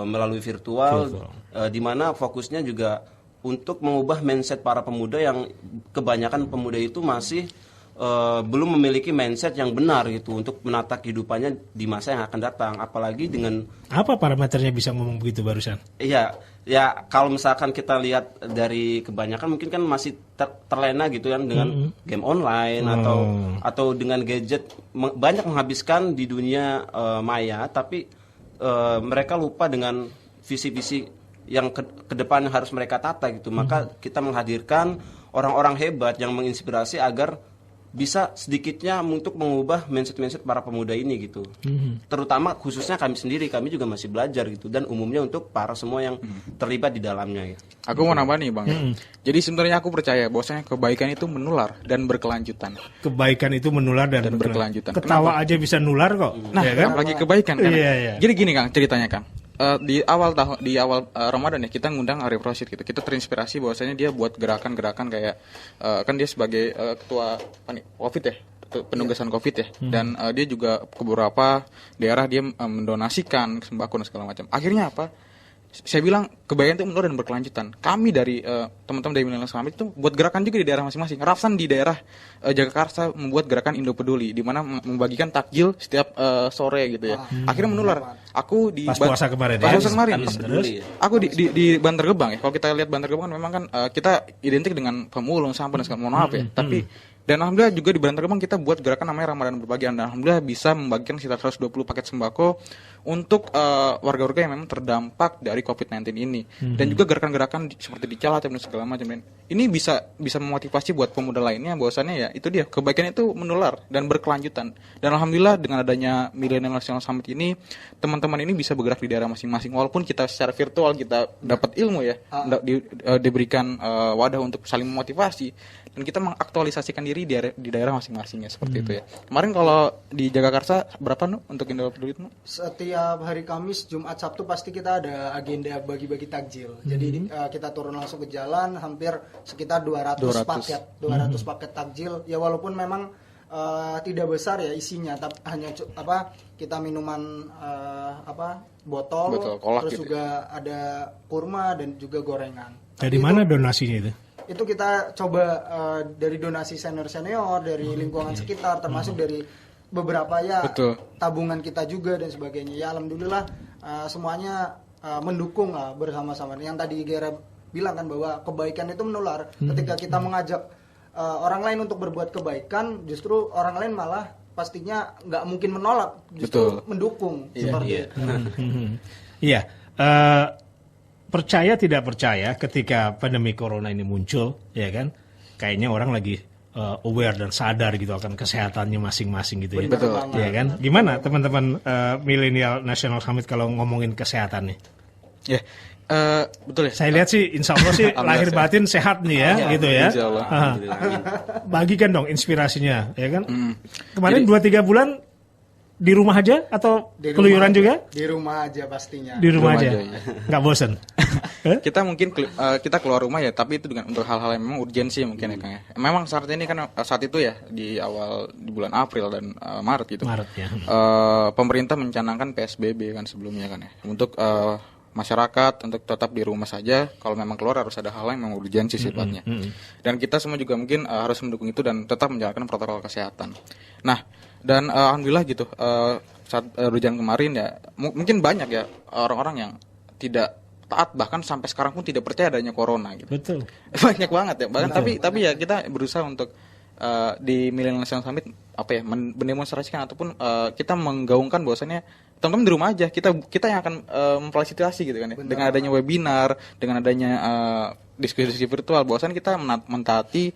melalui virtual. Di mana fokusnya juga untuk mengubah mindset para pemuda yang kebanyakan pemuda itu masih belum memiliki mindset yang benar gitu untuk menata kehidupannya di masa yang akan datang. Apalagi dengan apa parameternya bisa ngomong begitu barusan? Iya, ya kalau misalkan kita lihat dari kebanyakan mungkin kan masih terlena gitu kan dengan game online atau dengan gadget, banyak menghabiskan di dunia maya, tapi mereka lupa dengan visi-visi yang ke depan harus mereka tata gitu. Maka kita menghadirkan orang-orang hebat yang menginspirasi agar bisa sedikitnya untuk mengubah mindset para pemuda ini gitu. Terutama khususnya kami sendiri, kami juga masih belajar gitu, dan umumnya untuk para semua yang terlibat di dalamnya ya. Aku mau nambah nih Bang. Jadi sebenarnya aku percaya bahwasanya kebaikan itu menular dan berkelanjutan. Kebaikan itu menular dan berkelanjutan. Ketawa aja bisa nular kok. Nah, ya kan? apalagi kebaikan kan. Iya. Jadi gini Kang, ceritanya Kang. Di awal Ramadan ya kita ngundang Arif Rosyid gitu. Kita terinspirasi bahwasanya dia buat gerakan-gerakan kayak kan dia sebagai ketua Covid ya, penugasan Covid ya. Dan dia juga ke beberapa daerah dia mendonasikan sembako dan segala macam. Akhirnya apa? Saya bilang kebaikan itu menular dan berkelanjutan. Kami dari teman-teman dari Millennial Summit itu buat gerakan juga di daerah masing-masing. Rafsan di daerah Jagakarsa membuat gerakan Indo Peduli, di mana membagikan takjil setiap sore gitu ya. Akhirnya menular. Aku di pas puasa kemarin. Aku di Bantar Gebang ya. Kalau kita lihat Bantar Gebang kan memang kan kita identik dengan pemulung sampah dan segala maaf ya. Tapi dan alhamdulillah juga di Bantar Gebang kita buat gerakan namanya Ramadan Berbagi, dan alhamdulillah bisa membagikan sekitar 120 paket sembako untuk warga-warga yang memang terdampak dari COVID-19 ini. Dan juga gerakan-gerakan seperti di Calat dan segala macam. Dan ini bisa memotivasi buat pemuda lainnya bahwasannya ya itu dia, kebaikan itu menular dan berkelanjutan. Dan alhamdulillah dengan adanya Millennial National Summit ini, teman-teman ini bisa bergerak di daerah masing-masing. Walaupun kita secara virtual kita dapat ilmu ya, diberikan wadah untuk saling memotivasi. Dan kita mengaktualisasikan diri di daerah masing-masingnya seperti itu ya. Kemarin kalau di Jagakarsa berapa untuk Indo Peduli itu? Setiap hari Kamis, Jumat, Sabtu pasti kita ada agenda bagi-bagi takjil. Jadi kita turun langsung ke jalan, hampir sekitar 200 paket takjil. Ya walaupun memang tidak besar ya isinya, tapi hanya kita minuman botol kolak, terus gitu juga ada kurma dan juga gorengan. Dari mana donasinya itu? Itu kita coba dari donasi senior dari lingkungan sekitar, termasuk dari beberapa ya tabungan kita juga dan sebagainya. Ya alhamdulillah semuanya mendukung lah bersama-sama. Yang tadi Gera bilang kan bahwa kebaikan itu menular. Ketika kita mengajak orang lain untuk berbuat kebaikan, justru orang lain malah pastinya nggak mungkin menolak, justru mendukung seperti itu. Iya. Percaya tidak percaya ketika pandemi corona ini muncul, ya kan? Kayaknya orang lagi aware dan sadar gitu akan kesehatannya masing-masing gitu ya. Betul. Ya kan? Gimana teman-teman Millennial National Summit kalau ngomongin kesehatan nih? Ya. Betul ya. Saya lihat sih insya Allah sih lahir batin sehat nih ya, gitu ya. Insya Allah. Bagikan dong inspirasinya, ya kan? Kemarin 2-3 bulan di rumah aja atau keluyuran juga? Di rumah aja pastinya. Di rumah aja. Nggak bosan? Kita mungkin kita keluar rumah ya, tapi itu dengan untuk hal-hal yang memang urgensi mungkin ya Kang ya. Memang saat ini kan saat itu ya di bulan April dan Maret gitu. Maret ya. Pemerintah mencanangkan PSBB kan sebelumnya kan ya. Untuk masyarakat untuk tetap di rumah saja, kalau memang keluar harus ada hal yang memang urgensi sifatnya. Dan kita semua juga mungkin harus mendukung itu dan tetap menjalankan protokol kesehatan. Nah, dan alhamdulillah gitu saat hujan kemarin ya mungkin banyak ya orang-orang yang tidak taat, bahkan sampai sekarang pun tidak percaya adanya corona gitu. Betul. Banyak banget ya. Bahkan tapi ya kita berusaha untuk di Millennial National Summit mendemonstrasikan ataupun kita menggaungkan bahwasannya teman-teman di rumah aja, kita yang akan memfasilitasi gitu kan ya. Dengan adanya webinar, dengan adanya diskusi virtual, bahwasannya kita mentaati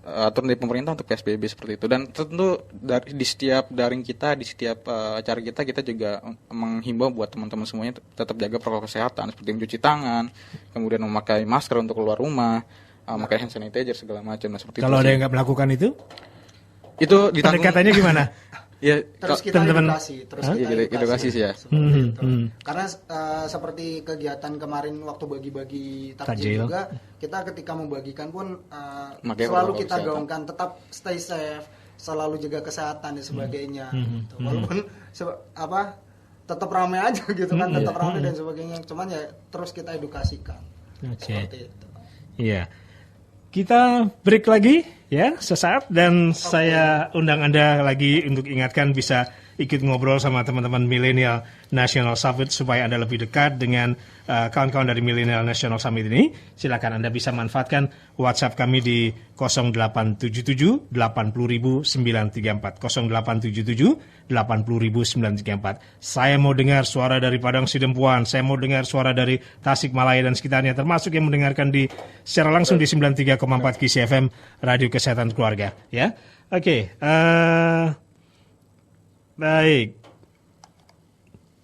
aturan dari pemerintah untuk PSBB seperti itu. Dan tentu di setiap daring kita, di setiap acara kita juga menghimbau buat teman-teman semuanya tetap jaga protokol kesehatan seperti mencuci tangan, kemudian memakai masker untuk keluar rumah, memakai hand sanitizer segala macam. Nah, seperti kalau itu ada yang nggak melakukan itu ditanggung. Pendekatannya gimana? Ya, terus kita teman-teman- edukasi, edukasi sih ya. seperti itu. Karena seperti kegiatan kemarin waktu bagi-bagi takjil Takjil. juga, kita ketika membagikan pun Pakai selalu protokol kita kesehatan. gaungkan tetap stay safe, selalu jaga kesehatan dan sebagainya. Gitu. Walaupun tetap ramai aja gitu kan, tetap ramai dan sebagainya. Cuman ya terus kita edukasikan. Oke. Seperti itu. Iya. Kita break lagi ya sesaat dan saya undang Anda lagi untuk ingatkan bisa ikut ngobrol sama teman-teman Millennial National Summit supaya Anda lebih dekat dengan kawan-kawan dari Millennial National Summit ini. Silakan Anda bisa manfaatkan WhatsApp kami di 0877 80.934 0877 80.934. Saya mau dengar suara dari Padang Sidempuan, saya mau dengar suara dari Tasikmalaya dan sekitarnya, termasuk yang mendengarkan secara langsung di 93,4 KISI FM Radio Kesehatan Keluarga. Ya, oke. Baik.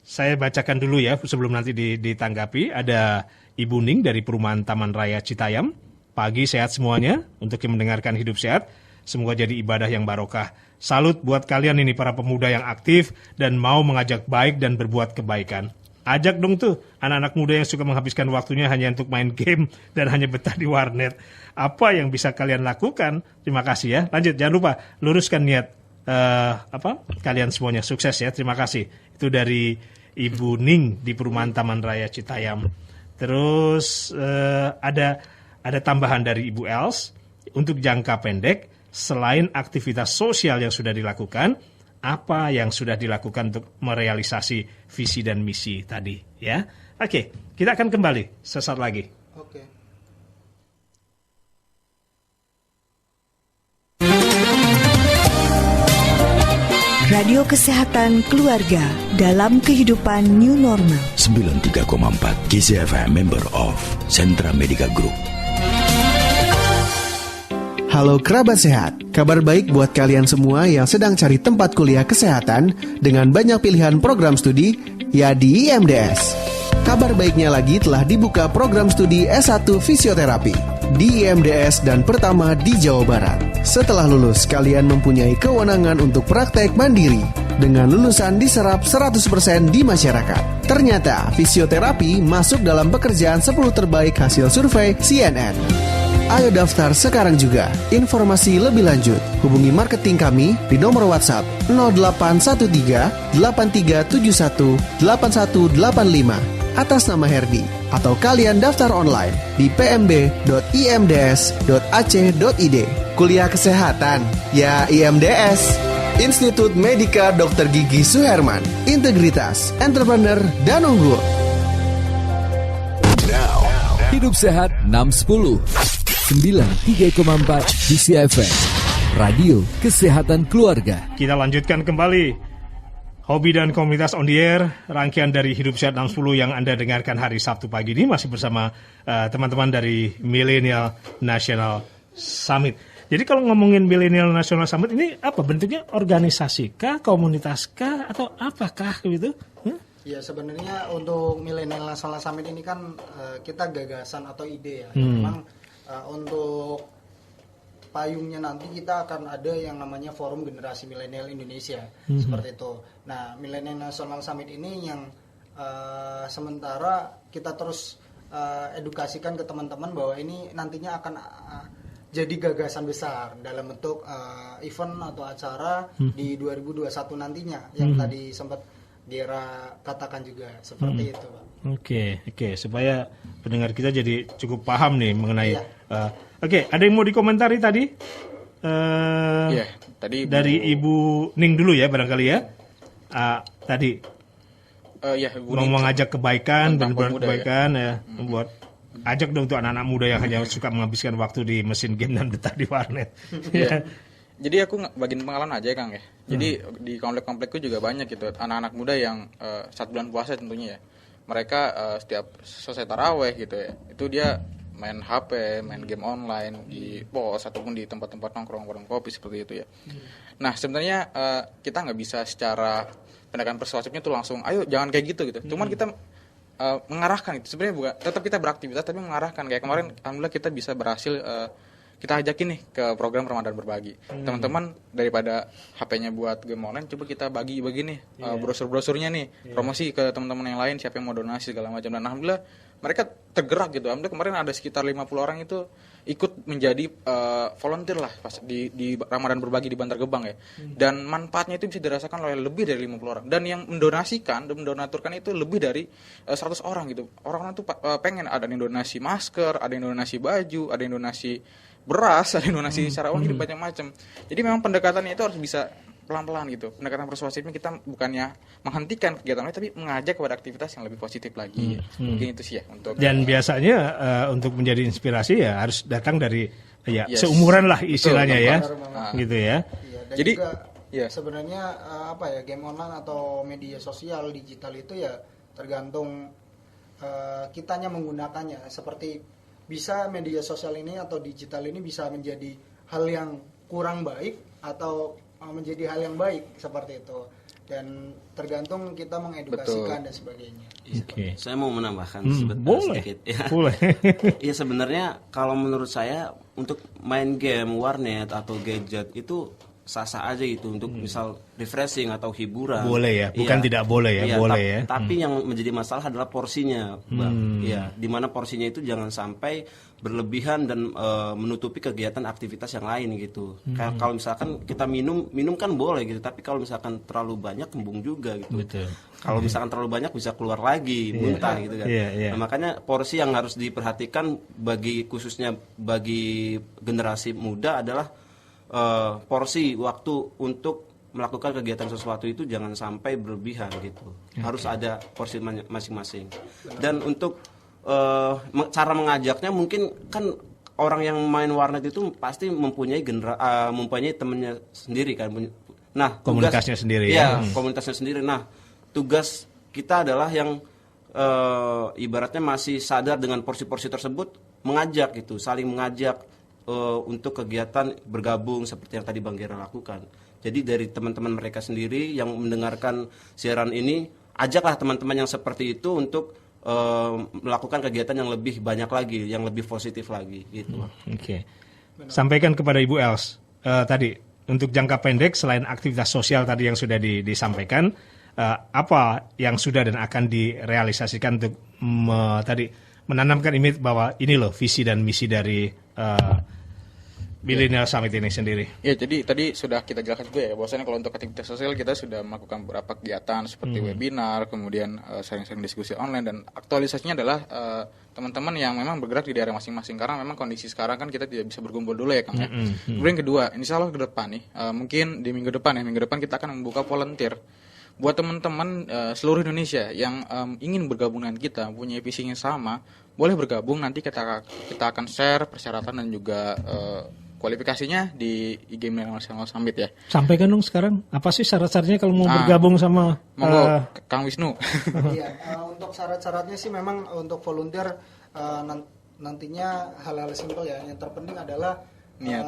Saya bacakan dulu ya sebelum nanti ditanggapi. Ada Ibu Ning dari Perumahan Taman Raya Citayam. Pagi sehat semuanya untuk yang mendengarkan Hidup Sehat. Semoga jadi ibadah yang barokah. Salut buat kalian ini para pemuda yang aktif dan mau mengajak baik dan berbuat kebaikan. Ajak dong tuh anak-anak muda yang suka menghabiskan waktunya hanya untuk main game dan hanya betah di warnet. Apa yang bisa kalian lakukan? Terima kasih ya. Lanjut, jangan lupa luruskan niat kalian semuanya. Sukses ya. Terima kasih. Itu dari Ibu Ning di Perumahan Taman Raya Citayam. Terus ada tambahan dari Ibu Els untuk jangka pendek. Selain aktivitas sosial yang sudah dilakukan, apa yang sudah dilakukan untuk merealisasi visi dan misi tadi ya? Oke, kita akan kembali sesaat lagi. Oke. Radio Kesehatan Keluarga dalam kehidupan new normal. 93,4 KISI FM, member of Sentra Medica Group. Halo kerabat sehat, kabar baik buat kalian semua yang sedang cari tempat kuliah kesehatan dengan banyak pilihan program studi, ya di IMDS. Kabar baiknya lagi telah dibuka program studi S1 Fisioterapi di IMDS dan pertama di Jawa Barat. Setelah lulus, kalian mempunyai kewenangan untuk praktek mandiri dengan lulusan diserap 100% di masyarakat. Ternyata fisioterapi masuk dalam pekerjaan 10 terbaik hasil survei CNN. Ayo daftar sekarang juga. Informasi lebih lanjut, hubungi marketing kami di nomor WhatsApp 0813 8371 8185 atas nama Herdi, atau kalian daftar online di pmb.imds.ac.id. Kuliah kesehatan, ya IMDS. Institut Medika Dr. Gigi Suherman. Integritas, entrepreneur, dan unggul. Hidup Sehat 610 93,4 KISI FM Radio Kesehatan Keluarga. Kita lanjutkan kembali Hobi dan Komunitas on the Air, rangkaian dari Hidup Sehat 610 yang Anda dengarkan hari Sabtu pagi ini masih bersama teman-teman dari Millennial National Summit. Jadi kalau ngomongin Millennial National Summit ini apa bentuknya? Organisasi kah, komunitas kah, atau apakah gitu? Ya sebenarnya untuk Millennial National Summit ini kan kita gagasan atau ide ya. Memang untuk payungnya nanti kita akan ada yang namanya Forum Generasi Milenial Indonesia, seperti itu. Nah, Millennial National Summit ini yang sementara kita terus edukasikan ke teman-teman bahwa ini nantinya akan jadi gagasan besar dalam bentuk event atau acara di 2021 nantinya yang tadi sempat Gera katakan juga seperti itu, Pak. Oke, supaya pendengar kita jadi cukup paham nih mengenai. Iya. Oke, ada yang mau dikomentari tadi? Tadi dari Ibu Ning dulu ya barangkali ya. Tadi mau mengajak kebaikan dan kebaikan ya, membuat ajak dong untuk anak-anak muda yang hanya suka menghabiskan waktu di mesin game dan betah di warnet. Jadi aku bagiin pengalaman aja Kang ya. Jadi di komplek-komplekku juga banyak gitu anak-anak muda yang saat bulan puasa tentunya ya. Mereka setiap selesai taraweh gitu ya. Itu dia main HP, main game online di pos ataupun di tempat-tempat nongkrong warung kopi seperti itu ya. Nah sebenarnya kita nggak bisa secara pendekatan persuasifnya tuh langsung, ayo jangan kayak gitu. Cuman kita mengarahkan itu sebenarnya bukan. Tetap kita beraktivitas tapi mengarahkan. Kayak kemarin alhamdulillah kita bisa berhasil kita ajakin nih ke program Ramadan Berbagi. Teman-teman daripada HP-nya buat game online, coba kita bagi-bagi nih brosur-brosurnya nih, promosi ke teman-teman yang lain, siapa yang mau donasi segala macam. Dan alhamdulillah mereka tergerak gitu. Alhamdulillah kemarin ada sekitar 50 orang itu ikut menjadi volunteer lah pas di Ramadan Berbagi di Bantar Gebang ya. Dan manfaatnya itu bisa dirasakan oleh lebih dari 50 orang. Dan yang mendonasikan dan mendonaturkan itu lebih dari 100 orang gitu. Orang-orang tuh pengen, ada yang donasi masker, ada yang donasi baju, ada yang donasi beras, ada yang donasi secara uang, jadi banyak macam. Jadi memang pendekatannya itu harus bisa pelan-pelan gitu. Pendekatan persuasifnya kita bukannya menghentikan kegiatan lain, tapi mengajak kepada aktivitas yang lebih positif lagi. Mungkin itu sih ya untuk. Dan biasanya untuk menjadi inspirasi ya harus datang dari seumuran lah istilahnya gitu ya. Iya, dan jadi juga sebenarnya game online atau media sosial digital itu ya tergantung kitanya menggunakannya. Seperti bisa media sosial ini atau digital ini bisa menjadi hal yang kurang baik atau menjadi hal yang baik seperti itu, dan tergantung kita mengedukasikan dan sebagainya. Okay. Saya mau menambahkan sedikit. Boleh. Ya sebenarnya kalau menurut saya untuk main game warnet atau gadget itu sah-sah aja gitu untuk misal refreshing atau hiburan. Boleh ya, bukan tidak boleh ya, boleh ya. Tapi yang menjadi masalah adalah porsinya, Bang. Ya, di mana porsinya itu jangan sampai berlebihan dan menutupi kegiatan aktivitas yang lain gitu. Kalau misalkan kita minum kan boleh gitu, tapi kalau misalkan terlalu banyak kembung juga gitu. Betul. Kalau misalkan terlalu banyak bisa keluar lagi, muntah gitu kan. Nah, makanya porsi yang harus diperhatikan khususnya bagi generasi muda adalah porsi waktu untuk melakukan kegiatan sesuatu itu jangan sampai berlebihan gitu. Harus ada porsi masing-masing. Dan untuk cara mengajaknya mungkin kan orang yang main warnet itu pasti mempunyai temannya sendiri kan. Nah, komunitasnya sendiri ya. Komunitasnya sendiri. Nah, tugas kita adalah yang ibaratnya masih sadar dengan porsi-porsi tersebut, mengajak gitu, saling mengajak untuk kegiatan bergabung seperti yang tadi Bang Gera lakukan. Jadi dari teman-teman mereka sendiri yang mendengarkan siaran ini, ajaklah teman-teman yang seperti itu untuk melakukan kegiatan yang lebih banyak lagi, yang lebih positif lagi gitu. Oke. Sampaikan kepada Ibu Els tadi untuk jangka pendek selain aktivitas sosial tadi yang sudah disampaikan, apa yang sudah dan akan direalisasikan untuk menanamkan image bahwa ini loh visi dan misi dari Millennial Summit ini sendiri. Ya, jadi tadi sudah kita jelaskan juga ya, bahwasanya kalau untuk aktivitas sosial kita sudah melakukan beberapa kegiatan seperti webinar, kemudian sering-sering diskusi online, dan aktualisasinya adalah teman-teman yang memang bergerak di daerah masing-masing, karena memang kondisi sekarang kan kita tidak bisa berkumpul dulu ya Kang ya. Kemudian yang kedua, insya Allah ke depan nih, mungkin di minggu depan kita akan membuka volunteer buat teman-teman seluruh Indonesia yang ingin bergabung dengan kita, punya visi yang sama, boleh bergabung. Nanti kita akan share persyaratan dan juga kualifikasinya di IG National Summit ya. Sampaikan dong sekarang, apa sih syarat-syaratnya kalau mau bergabung sama Kang Wisnu? Iya, untuk syarat-syaratnya sih memang untuk volunteer nantinya hal-hal simpel ya. Yang terpenting adalah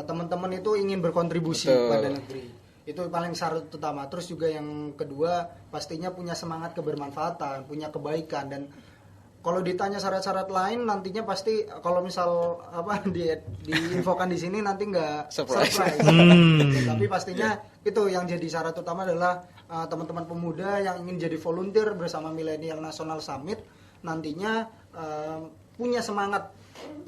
teman-teman itu ingin berkontribusi pada negeri. Itu paling syarat utama. Terus juga yang kedua pastinya punya semangat kebermanfaatan, punya kebaikan. Dan kalau ditanya syarat-syarat lain nantinya pasti kalau misal diinfokan di sini nanti nggak surprise. Tapi pastinya itu yang jadi syarat utama adalah teman-teman pemuda yang ingin jadi volunteer bersama Millennial National Summit nantinya punya semangat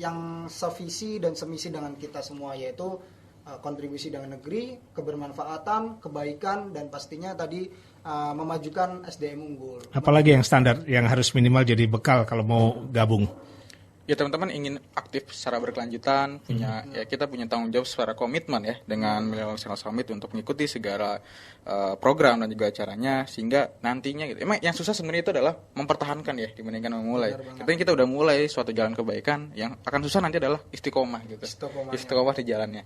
yang sevisi dan semisi dengan kita semua, yaitu kontribusi dengan negeri, kebermanfaatan, kebaikan, dan pastinya tadi memajukan SDM unggul. Apalagi yang standar yang harus minimal jadi bekal kalau mau gabung? Ya, teman-teman ingin aktif secara berkelanjutan, kita punya tanggung jawab secara komitmen ya dengan Millennial National Summit untuk mengikuti segala program dan juga acaranya, sehingga nantinya gitu. Emang yang susah sebenarnya itu adalah mempertahankan ya dibandingkan memulai. Kita udah mulai suatu jalan kebaikan, yang akan susah nanti adalah istiqomah gitu. Istiqomah di jalannya.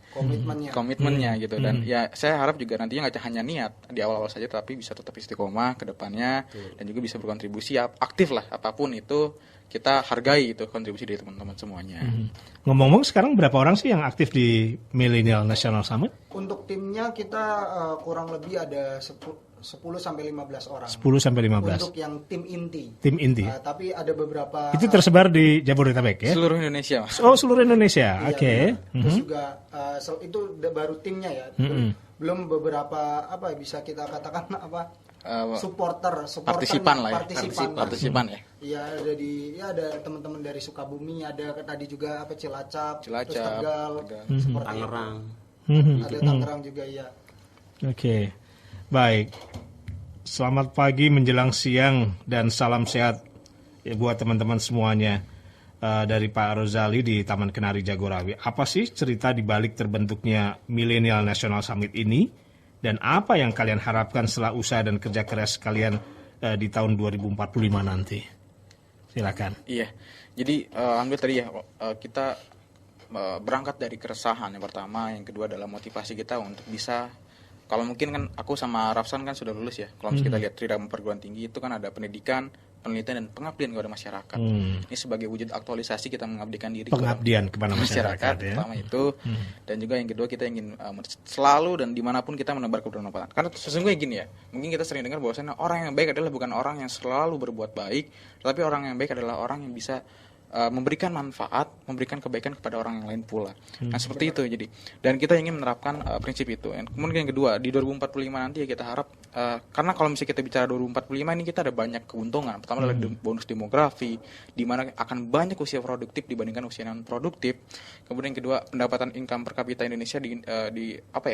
Komitmennya gitu. Dan ya saya harap juga nantinya nggak hanya niat di awal-awal saja, tapi bisa tetap istiqomah ke depannya dan juga bisa berkontribusi aktif lah, apapun itu kita hargai itu kontribusi dari teman-teman semuanya. Ngomong-ngomong sekarang berapa orang sih yang aktif di Millennial National Summit? Untuk timnya kita kurang lebih ada 10 sampai 15 orang. 10 sampai 15. Untuk yang tim inti. Tim inti. Tapi ada beberapa. Itu tersebar di Jabodetabek ya? Seluruh Indonesia, Mas. Oh, seluruh Indonesia. Iya, Oke. Terus juga itu baru timnya ya. Belum beberapa bisa kita katakan supporter partisipan lah ya. Partisipan ya. Iya, ada teman-teman dari Sukabumi, ada tadi juga Cilacap, terus Tegal. Tangerang. Ada Tangerang juga ya. Oke. Baik. Selamat pagi menjelang siang dan salam sehat ya buat teman-teman semuanya. Dari Pak Rozali di Taman Kenari Jagorawi. Apa sih cerita di balik terbentuknya Millennial National Summit ini? Dan apa yang kalian harapkan setelah usaha dan kerja keras kalian di tahun 2045 nanti? Silakan. Iya. Jadi alhamdulillah tadi ya kita berangkat dari keresahan yang pertama, yang kedua adalah motivasi kita untuk bisa. Kalau mungkin kan aku sama Rafsan kan sudah lulus ya. Kalau kita lihat Tridharma perguruan tinggi itu kan ada pendidikan, penelitian dan pengabdian kepada masyarakat. Ini sebagai wujud aktualisasi kita mengabdikan diri kepada masyarakat ya. Pertama itu dan juga yang kedua kita ingin selalu dan dimanapun kita menebar kebermanfaatan. Karena sesungguhnya gini ya, mungkin kita sering dengar bahwasanya orang yang baik adalah bukan orang yang selalu berbuat baik, tetapi orang yang baik adalah orang yang bisa memberikan manfaat, memberikan kebaikan kepada orang yang lain pula. Nah seperti itu jadi. Dan kita ingin menerapkan prinsip itu. Kemudian yang kedua di 2045 nanti ya kita harap karena kalau misalnya kita bicara 2045 ini kita ada banyak keuntungan. Pertama adalah bonus demografi, di mana akan banyak usia produktif dibandingkan usia non produktif. Kemudian yang kedua pendapatan income per kapita Indonesia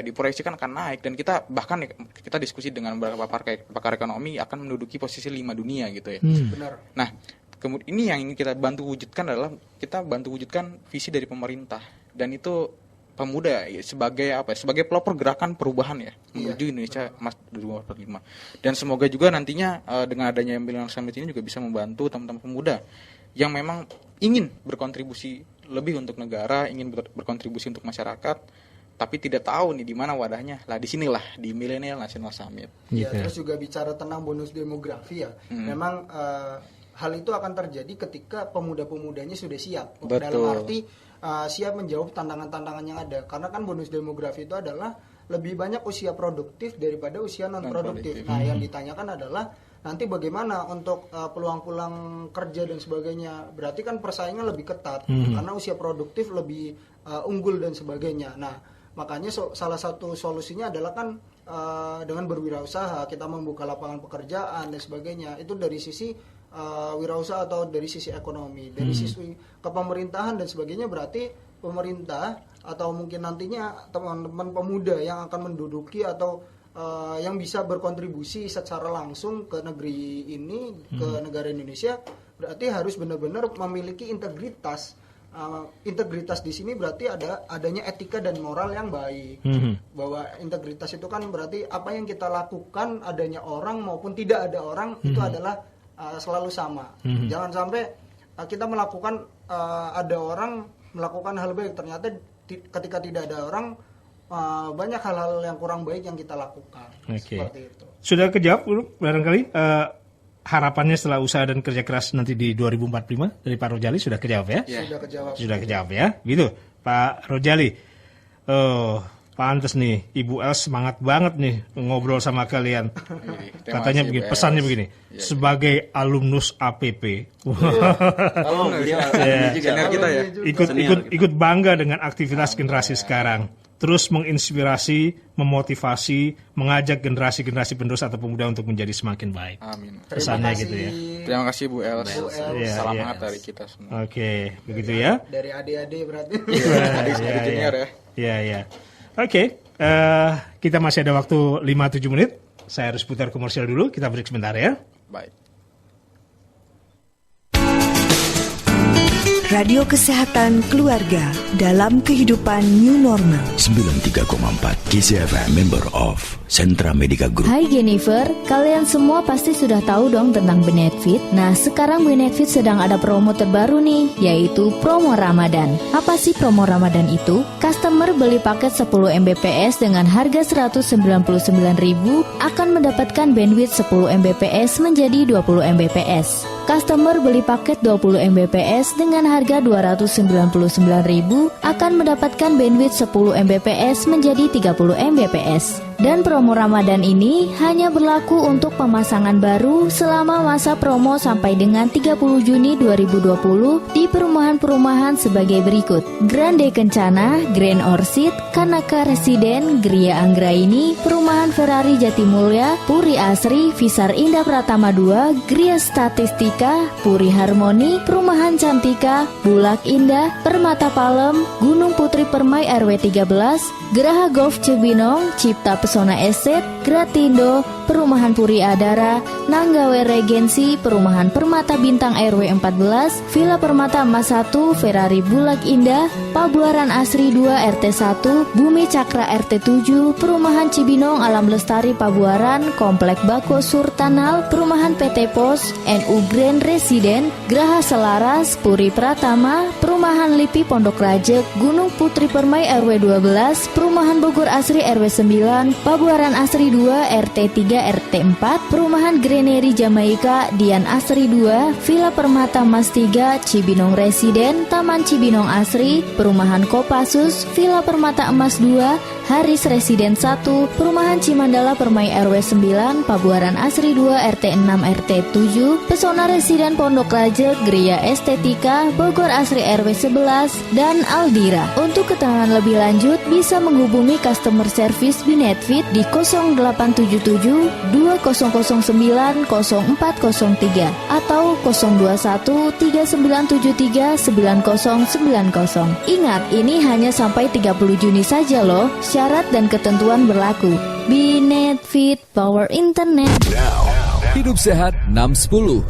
diproyeksikan akan naik dan kita bahkan kita diskusi dengan beberapa pakar ekonomi akan menduduki posisi 5 dunia gitu ya. Benar. Nah kemudian ini yang ingin kita bantu wujudkan adalah kita bantu wujudkan visi dari pemerintah dan itu pemuda ya, sebagai pelopor gerakan perubahan ya menuju Indonesia Emas 2045 dan semoga juga nantinya dengan adanya Millennial Summit ini juga bisa membantu teman-teman pemuda yang memang ingin berkontribusi lebih untuk negara, ingin berkontribusi untuk masyarakat tapi tidak tahu nih di mana wadahnya. Lah di sinilah di Millennial National Summit. Ya, terus juga bicara tentang bonus demografi ya. Memang hal itu akan terjadi ketika pemuda-pemudanya sudah siap. Betul. Dalam arti siap menjawab tantangan-tantangan yang ada. Karena kan bonus demografi itu adalah lebih banyak usia produktif daripada usia non-produktif. Nah, yang ditanyakan adalah nanti bagaimana untuk peluang-peluang kerja dan sebagainya. Berarti kan persaingan lebih ketat karena usia produktif lebih unggul dan sebagainya. Nah, makanya salah satu solusinya adalah kan dengan berwirausaha, kita membuka lapangan pekerjaan dan sebagainya. Itu dari sisi wirausaha atau dari sisi ekonomi, dari sisi kepemerintahan dan sebagainya. Berarti pemerintah atau mungkin nantinya teman-teman pemuda yang akan menduduki atau yang bisa berkontribusi secara langsung ke negeri ini, ke negara Indonesia, berarti harus benar-benar memiliki integritas. Integritas di sini berarti adanya etika dan moral yang baik. Bahwa integritas itu kan berarti apa yang kita lakukan, adanya orang maupun tidak ada orang, itu adalah selalu sama. Jangan sampai kita melakukan ada orang melakukan hal baik, ternyata ketika tidak ada orang banyak hal-hal yang kurang baik yang kita lakukan. Seperti itu. Sudah kejawab belum barangkali harapannya setelah usaha dan kerja keras nanti di 2045 dari Pak Rozali sudah kejawab ya? Sudah kejawab ya. Gitu Pak Rozali. Pantes nih, Ibu Els semangat banget nih ngobrol sama kalian. Katanya begini, pesannya begini. Sebagai alumnus APP. Ikut bangga dengan aktivitas generasi sekarang. Terus menginspirasi, memotivasi, mengajak generasi-generasi penerus atau pemuda untuk menjadi semakin baik. Amin. Pesannya gitu ya. Terima kasih Bu Els. Salam hangat dari kita semua. Oke, begitu ya. Dari adik-adik berarti. Adik junior ya. Iya. Oke, kita masih ada waktu 5-7 menit. Saya harus putar komersial dulu, kita break sebentar ya. Baik. Radio Kesehatan Keluarga dalam kehidupan new normal. 93,4 KCFM, member of Sentra Medica Group. Hai Jennifer, kalian semua pasti sudah tahu dong tentang Benefit. Nah, sekarang Benefit sedang ada promo terbaru nih, yaitu promo Ramadan. Apa sih promo Ramadan itu? Customer beli paket 10 Mbps dengan harga 199.000 akan mendapatkan bandwidth 10 Mbps menjadi 20 Mbps. Customer beli paket 20 Mbps dengan harga 299.000 akan mendapatkan bandwidth 10 Mbps menjadi 30 Mbps. Dan promo Ramadan ini hanya berlaku untuk pemasangan baru selama masa promo sampai dengan 30 Juni 2020 di perumahan-perumahan sebagai berikut: Grande Kencana, Grand Orchid, Kanaka Residen, Gria Anggraini, Perumahan Ferrari Jatimulya, Puri Asri, Visar Indah Pratama 2, Gria Statistika, Puri Harmoni, Perumahan Cantika, Bulak Indah, Permata Palem, Gunung Putri Permai RW 13, Geraha Golf Cibinong, Cipta Pesona Estate, Gratindo, Perumahan Puri Adara, Nanggawe Regensi, Perumahan Permata Bintang RW 14, Villa Permata Emas 1, Ferrari Bulak Indah, Pabuaran Asri 2 RT 1, Bumi Cakra RT 7, Perumahan Cibinong Alam Lestari Pabuaran, Komplek Bako Surtanal, Perumahan PT Pos, NU Grand Residen, Graha Selaras, Puri Pratama, Perumahan Lipi Pondok Rajek, Gunung Putri Permai RW 12, Perumahan Bogor Asri RW 9, Pabuaran Asri 2 RT 3 RT 4, Perumahan Greneri Jamaika, Dian Asri 2, Villa Permata Mas 3, Cibinong Residen, Taman Cibinong Asri, Perumahan Kopassus, Villa Permata Emas 2, Haris Residen 1, Perumahan Cimandala Permai RW 9, Pabuaran Asri 2 RT 6 RT 7, Pesona Residen Pondok Rajek, Gria Estetika, Bogor Asri RW 11, dan Aldira. Untuk keterangan lebih lanjut bisa menghubungi customer service Binetfit di 0877 2009 0403 atau 021 3973 9090. Ingat, ini hanya sampai 30 Juni saja loh. Syarat dan ketentuan berlaku. Binetfit Power Internet. Hidup Sehat 610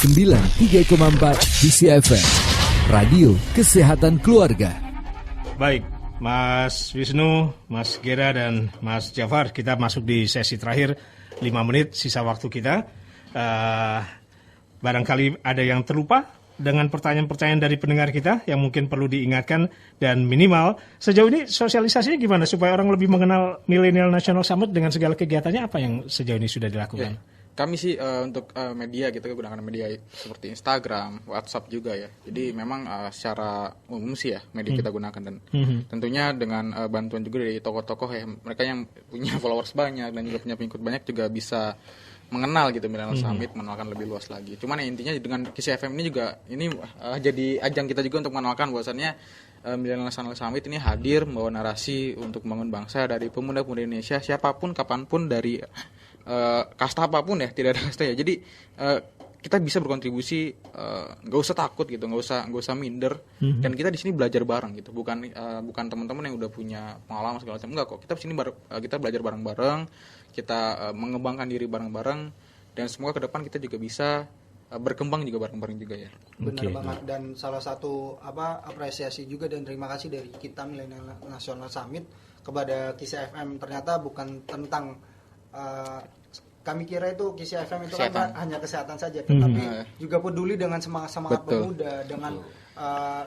93,4 KCFM Radio Kesehatan Keluarga. Baik, Mas Wisnu, Mas Gera, dan Mas Jafar, kita masuk di sesi terakhir, 5 menit sisa waktu kita. Barangkali ada yang terlupa dengan pertanyaan-pertanyaan dari pendengar kita yang mungkin perlu diingatkan, dan minimal sejauh ini sosialisasinya gimana supaya orang lebih mengenal Millennial National Summit dengan segala kegiatannya, apa yang sejauh ini sudah dilakukan? Kami sih untuk media kita gunakan media seperti Instagram, WhatsApp juga ya. Jadi memang secara umum sih ya media kita gunakan, dan tentunya dengan bantuan juga dari tokoh-tokoh ya, mereka yang punya followers banyak dan juga punya pengikut banyak juga bisa mengenal gitu Millennial Summit, mengenalkan lebih luas lagi. Cuman ya intinya dengan KCFM ini juga jadi ajang kita juga untuk mengenalkan bahwasannya Millennial National Summit ini hadir membawa narasi untuk membangun bangsa dari pemuda-pemuda Indonesia, siapapun kapanpun dari kasta apapun ya, tidak ada kasta ya. Jadi kita bisa berkontribusi, nggak usah takut gitu, nggak usah minder, dan kita di sini belajar bareng gitu, bukan teman-teman yang udah punya pengalaman segala macam, enggak kok. Kita di sini kita belajar bareng-bareng, kita mengembangkan diri bareng-bareng, dan semoga ke depan kita juga bisa berkembang juga bareng-bareng juga ya. Benar banget, dan salah satu apresiasi juga dan terima kasih dari kita Millennial National Summit kepada KCFM. Ternyata bukan tentang kami kira itu KCFM itu kan hanya kesehatan saja, tetapi juga peduli dengan semangat pemuda, dengan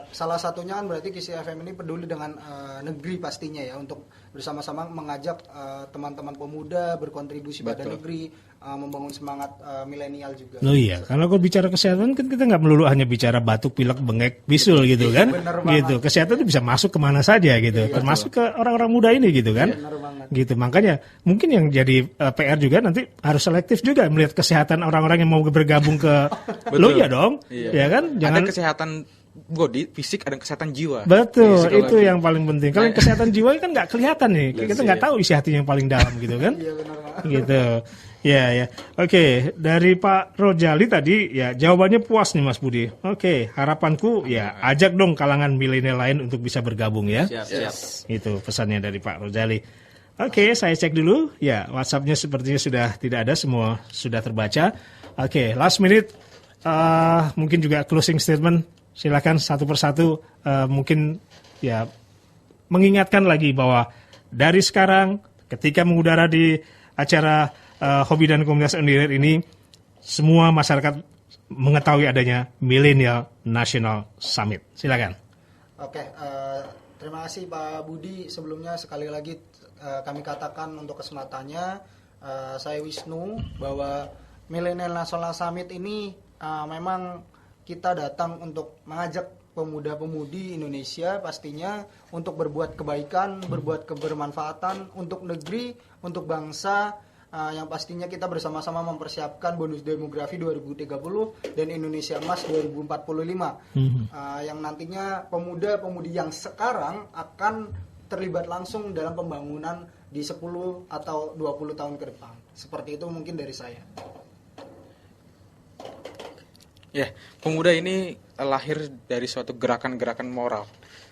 salah satunya kan berarti KCFM ini peduli dengan negeri pastinya ya, untuk bersama-sama mengajak teman-teman pemuda berkontribusi pada negeri, membangun semangat milenial juga. Oh iya, kalau kalau bicara kesehatan kan kita nggak melulu hanya bicara batuk, pilek, bengek, bisul gitu kan, gitu. Kesehatan itu bisa masuk kemana saja gitu, termasuk ke orang-orang muda ini gitu kan, gitu. Makanya mungkin yang jadi PR juga nanti harus selektif juga melihat kesehatan orang-orang yang mau bergabung ke, lo ya dong, ya kan, jangan ada kesehatan body, fisik, ada kesehatan jiwa. Betul, itu yang paling penting. Kalau kesehatan jiwa kan nggak kelihatan nih, kita nggak tahu isi hatinya yang paling dalam gitu kan, gitu. Ya. Oke, dari Pak Rojali tadi ya jawabannya puas nih Mas Budi. Oke, harapanku ya ajak dong kalangan milenial lain untuk bisa bergabung ya. Siap. Itu pesannya dari Pak Rojali. Oke, saya cek dulu. Ya, WhatsApp-nya sepertinya sudah tidak ada, semua sudah terbaca. Oke, last minute mungkin juga closing statement. Silakan satu persatu, mungkin ya mengingatkan lagi bahwa dari sekarang ketika mengudara di acara Hobi dan Komunitas Undilir ini, semua masyarakat mengetahui adanya Millennial National Summit. Silakan. Oke, terima kasih Pak Budi. Sebelumnya sekali lagi kami katakan untuk kesempatannya, saya Wisnu, bahwa Millennial National Summit ini memang kita datang untuk mengajak pemuda-pemudi Indonesia pastinya untuk berbuat kebaikan, berbuat kebermanfaatan untuk negeri, untuk bangsa, yang pastinya kita bersama-sama mempersiapkan bonus demografi 2030 dan Indonesia Emas 2045. Yang nantinya pemuda-pemudi yang sekarang akan terlibat langsung dalam pembangunan di 10 atau 20 tahun ke depan. Seperti itu mungkin dari saya. Ya, pemuda ini lahir dari suatu gerakan-gerakan moral.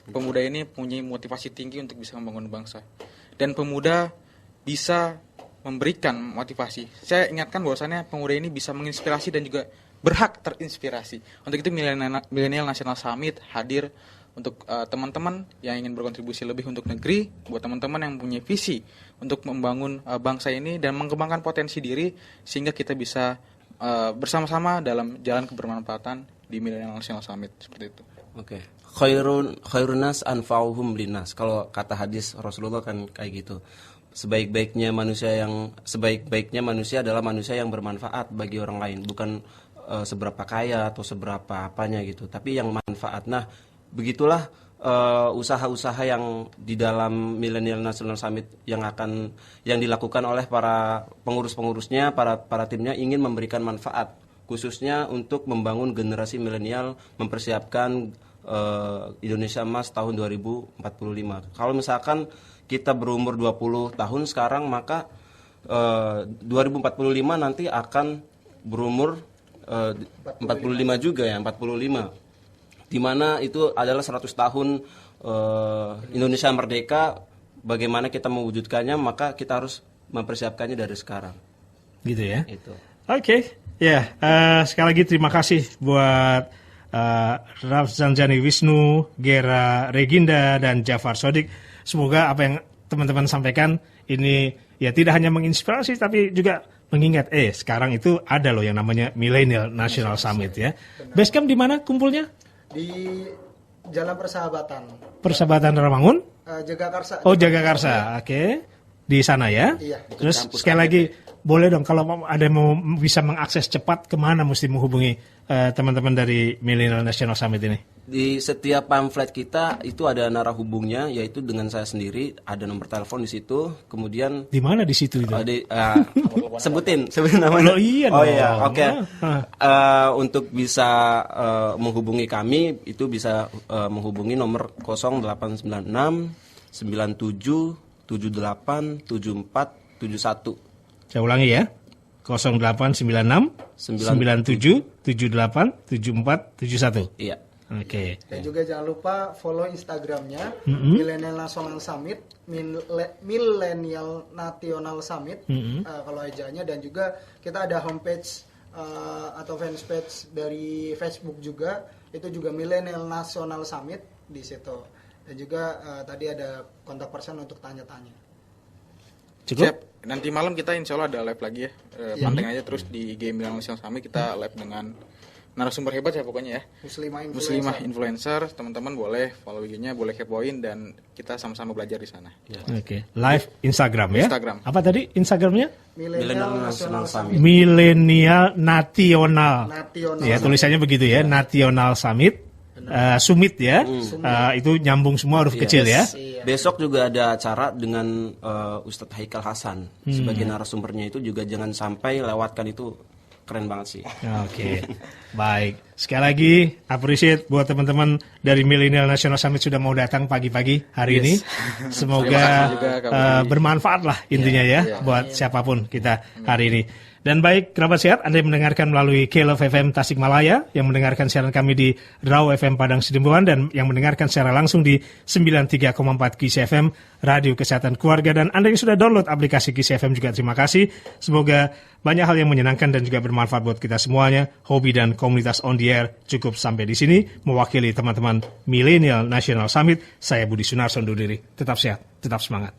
Pemuda ini punya motivasi tinggi untuk bisa membangun bangsa. Dan pemuda bisa memberikan motivasi. Saya ingatkan bahwasannya pemuda ini bisa menginspirasi dan juga berhak terinspirasi. Untuk itu Millennial National Summit hadir untuk teman-teman yang ingin berkontribusi lebih untuk negeri, buat teman-teman yang punya visi untuk membangun bangsa ini dan mengembangkan potensi diri sehingga kita bisa bersama-sama dalam jalan kebermanfaatan di Millennial National Summit seperti itu. Oke. Khairun nas anfa'uhum linnas. Kalau kata hadis Rasulullah kan kayak gitu. Sebaik-baiknya manusia adalah manusia yang bermanfaat bagi orang lain, bukan seberapa kaya atau seberapa apanya gitu, tapi yang manfaat. Nah, begitulah usaha-usaha yang di dalam Millennial National Summit yang dilakukan oleh para pengurus-pengurusnya, para timnya ingin memberikan manfaat khususnya untuk membangun generasi milenial, mempersiapkan Indonesia Emas tahun 2045. Kalau misalkan kita berumur 20 tahun sekarang, maka 2045 nanti akan berumur 45 juga ya, 45. Di mana itu adalah 100 tahun Indonesia merdeka. Bagaimana kita mewujudkannya, maka kita harus mempersiapkannya dari sekarang. Gitu ya. Itu. Oke. Ya, sekali lagi terima kasih buat Ralf Zanjani Wisnu, Gera Reginda, dan Jafar Sodik. Semoga apa yang teman-teman sampaikan ini ya tidak hanya menginspirasi tapi juga mengingat sekarang itu ada loh yang namanya Millennial National Summit ya. Basecamp di mana kumpulnya? Di Jalan Persahabatan. Persahabatan Ramangun? Jagakarsa. Oh, Jagakarsa. Oke. Di sana ya. Iya. Terus sekali lagi boleh dong kalau ada mau bisa mengakses cepat, kemana mesti menghubungi teman-teman dari Millennial National Summit ini? Di setiap pamflet kita itu ada narah hubungnya, yaitu dengan saya sendiri, ada nomor telepon di situ. Kemudian di mana di situ itu? Sebutin namanya. Oh iya. Oh iya, oke. Untuk bisa menghubungi kami itu bisa menghubungi nomor 0896 97 78 74 71. Saya ulangi ya. 0896 97 78 74 71. Iya. Oke. Dan juga jangan lupa follow Instagramnya Millennial National Summit, Millennial National Summit kalau ejanya, dan juga kita ada homepage atau fanpage dari Facebook juga, itu juga Millennial National Summit di situ. Dan juga tadi ada kontak person untuk tanya-tanya. Cukup? Siap. Nanti malam kita insya Allah ada live lagi ya. Panteng aja terus di IG Millennial National Summit, kita live dengan narasumber hebat ya pokoknya ya. Muslimah influencer. Teman-teman boleh follow IG-nya, boleh kepoin, dan kita sama-sama belajar di sana. Ya. Oke. Live Instagram ya. Instagram. Apa tadi Instagramnya? Millennial National Summit. Millennial National. Ya, tulisannya begitu ya, National Summit. Summit ya. Itu nyambung semua huruf kecil ya. Besok juga ada acara dengan Ustadz Haikal Hasan sebagai narasumbernya, itu juga jangan sampai lewatkan, itu keren banget sih. Oke. Baik. Sekali lagi appreciate buat teman-teman dari Millennial National Summit sudah mau datang pagi-pagi hari ini. Semoga bermanfaat lah intinya buat siapapun kita hari ini. Dan baik, kerabat sehat, Anda yang mendengarkan melalui K-Love FM Tasikmalaya, yang mendengarkan siaran kami di Raw FM Padang Sidembuan, dan yang mendengarkan secara langsung di 93,4 KISI FM, Radio Kesehatan Keluarga, dan Anda yang sudah download aplikasi KISI FM juga terima kasih. Semoga banyak hal yang menyenangkan dan juga bermanfaat buat kita semuanya. Hobi dan komunitas on the air cukup sampai di sini. Mewakili teman-teman Millennial National Summit, saya Budi Sunarso undur diri. Tetap sehat, tetap semangat.